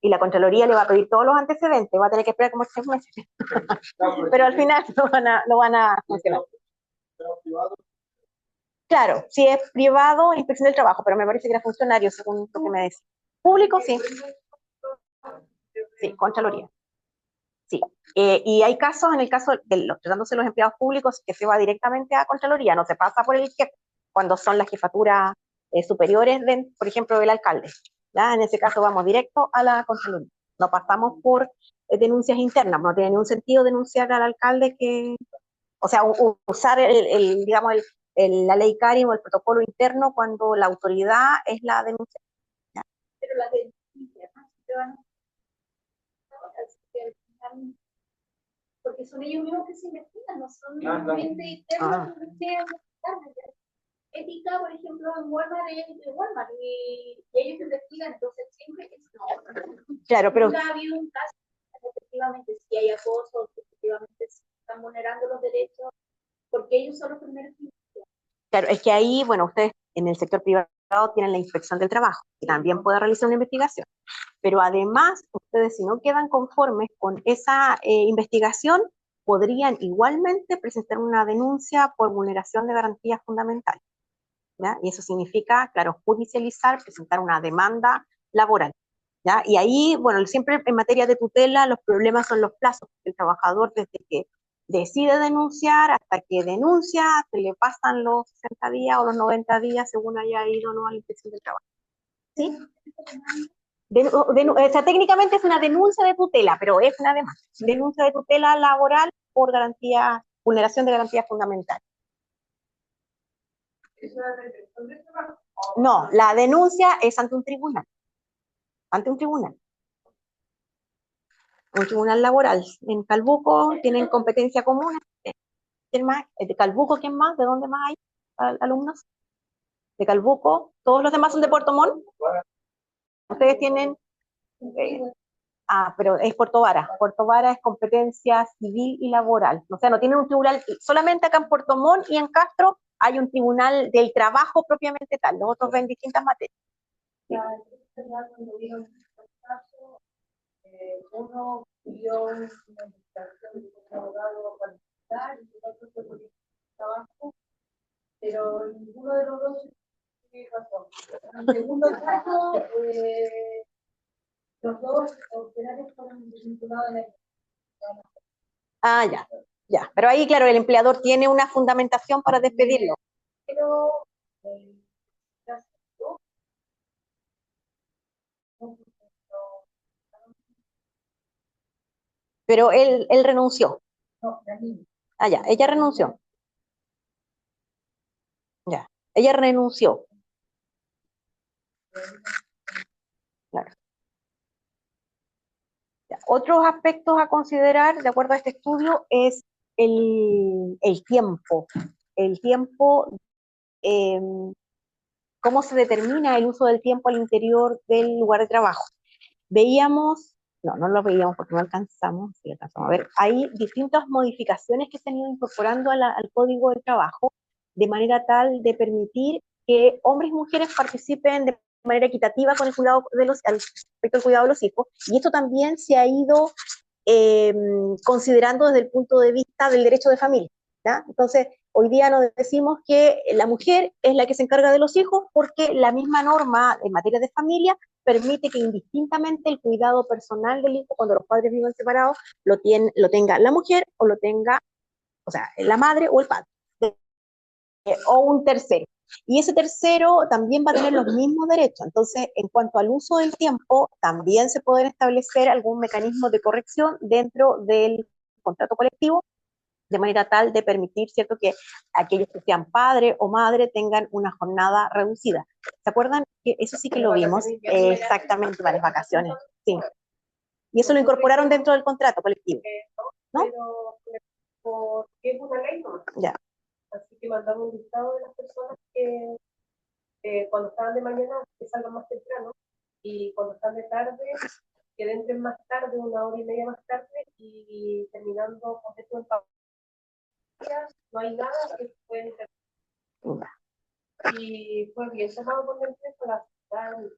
Y la Contraloría le va a pedir todos los antecedentes, va a tener que esperar como 6 meses. Pero al final lo van a funcionar. Claro, si es privado, inspección del trabajo, pero me parece que era funcionario, según lo que me decía. Público, sí. Sí, Contraloría. Sí. Y hay casos, en el caso de tratándose de los empleados públicos, que se va directamente a Contraloría, no se pasa por el jefe, cuando son las jefaturas superiores, por ejemplo, del alcalde. ¿Ya? En ese caso vamos directo a la Contraloría. No pasamos por denuncias internas, no tiene ningún sentido denunciar al alcalde o sea, usar digamos, la ley CARIM o el protocolo interno cuando la autoridad es la denuncia. ¿Ya? Pero las denuncias se van a porque son ellos mismos que se investigan, no son gente interna que sean ética, por ejemplo, en Walmart de Walmart, y ellos investigan, entonces siempre es no. Claro, pero nunca ha habido un caso, efectivamente, si hay acoso, efectivamente se están vulnerando los derechos, porque ellos son los primeros que investigan. Claro, es que ahí, bueno, ustedes en el sector privado tienen la inspección del trabajo, que también puede realizar una investigación. Pero además, ustedes si no quedan conformes con esa investigación, podrían igualmente presentar una denuncia por vulneración de garantías fundamentales. ¿Ya? Y eso significa, claro, judicializar, presentar una demanda laboral. ¿Ya? Y ahí, bueno, siempre en materia de tutela, los problemas son los plazos. El trabajador, desde que decide denunciar hasta que denuncia, se le pasan los 60 días o los 90 días según haya ido o no a la inspección del trabajo. ¿Sí? O sea, técnicamente es una denuncia de tutela, pero es una denuncia de tutela laboral por vulneración de garantías fundamentales. No, la denuncia es ante un tribunal. Ante un tribunal. Un tribunal laboral. En Calbuco tienen competencia común. ¿Quién más? ¿De Calbuco quién más? ¿De dónde más hay alumnos? De Calbuco. ¿Todos los demás son de Puerto Montt? Ustedes tienen... pero es Puerto Vara. Puerto Vara es competencia civil y laboral. O sea, no tienen un tribunal, solamente acá en Puerto Montt y en Castro hay un tribunal del trabajo propiamente tal, los otros ven distintas materias. Cuando vieron el caso, uno pidió una investigación de un abogado particular y el otro fue por el trabajo, pero ninguno de los dos tiene razón. En segundo caso, los dos operarios fueron vinculados a la. Ah, ya. Pero ahí, claro, el empleador tiene una fundamentación para despedirlo. Pero Pero él renunció. no, la niña. Ah, ya, ella renunció. Ya, ella renunció. Claro. Ya. Otros aspectos a considerar, de acuerdo a este estudio, es el tiempo. El tiempo, cómo se determina el uso del tiempo al interior del lugar de trabajo. Veíamos, no lo veíamos porque no alcanzamos, sí alcanzamos a ver, hay distintas modificaciones que se han ido incorporando al Código de Trabajo, de manera tal de permitir que hombres y mujeres participen de manera equitativa con el cuidado de al respecto al cuidado de los hijos, y esto también se ha ido considerando desde el punto de vista del derecho de familia, ¿ya? Entonces, hoy día nos decimos que la mujer es la que se encarga de los hijos porque la misma norma en materia de familia permite que indistintamente el cuidado personal del hijo, cuando los padres viven separados, lo tenga la mujer o lo tenga, o sea, la madre o el padre, o un tercero. Y ese tercero también va a tener los mismos derechos. Entonces, en cuanto al uso del tiempo, también se pueden establecer algún mecanismo de corrección dentro del contrato colectivo, de manera tal de permitir, ¿cierto?, que aquellos que sean padre o madre tengan una jornada reducida. ¿Se acuerdan? Que eso sí que lo vimos, exactamente, para las vacaciones, sí. Y eso lo incorporaron dentro del contrato colectivo, ¿no? Pero porque es una ley, ¿no? Ya. Así que mandamos un listado de las personas que cuando estaban de mañana que salgan más temprano y cuando están de tarde que entren más tarde, 1 hora y media más tarde, y terminando con esto en pantalla, no hay nada que pueden hacer. Y fue bien tomado por la empresa la ciudad.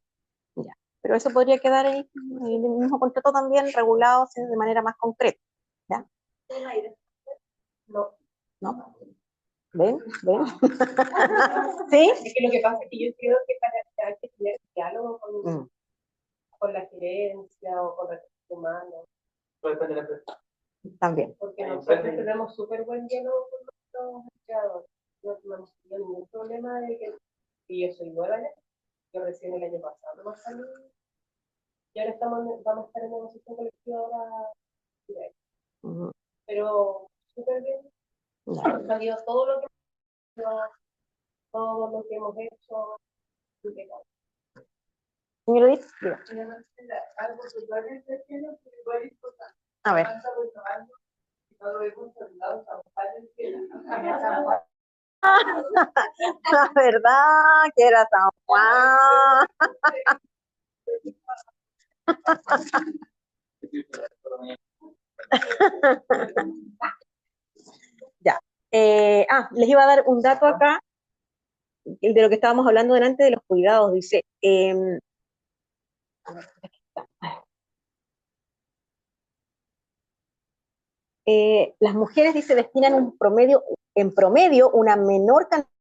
Ya. Pero eso podría quedar ahí en el mismo contrato también regulado, ¿sí?, de manera más concreta, ¿ya? No. ¿No? ¿Ven? ¿Sí? Es que lo que pasa es que yo creo que hay que tener diálogo con la gerencia o con recursos humanos. Depende de la empresa. También. Porque nosotros tenemos súper buen diálogo con nuestros empleados. No tenemos ningún problema de que, y yo soy nueva ya, yo recién el año pasado más salí, y ahora vamos a estar en negociación colectiva ahora, pero súper bien. Ha salido todo lo que hemos hecho. Señor Luis, diga. Algo totalmente igual importante. A ver. No lo hemos terminado, La verdad que era San Juan. Ya. Les iba a dar un dato acá, el de lo que estábamos hablando delante de los cuidados. Dice, las mujeres, dice, destinan en promedio una menor cantidad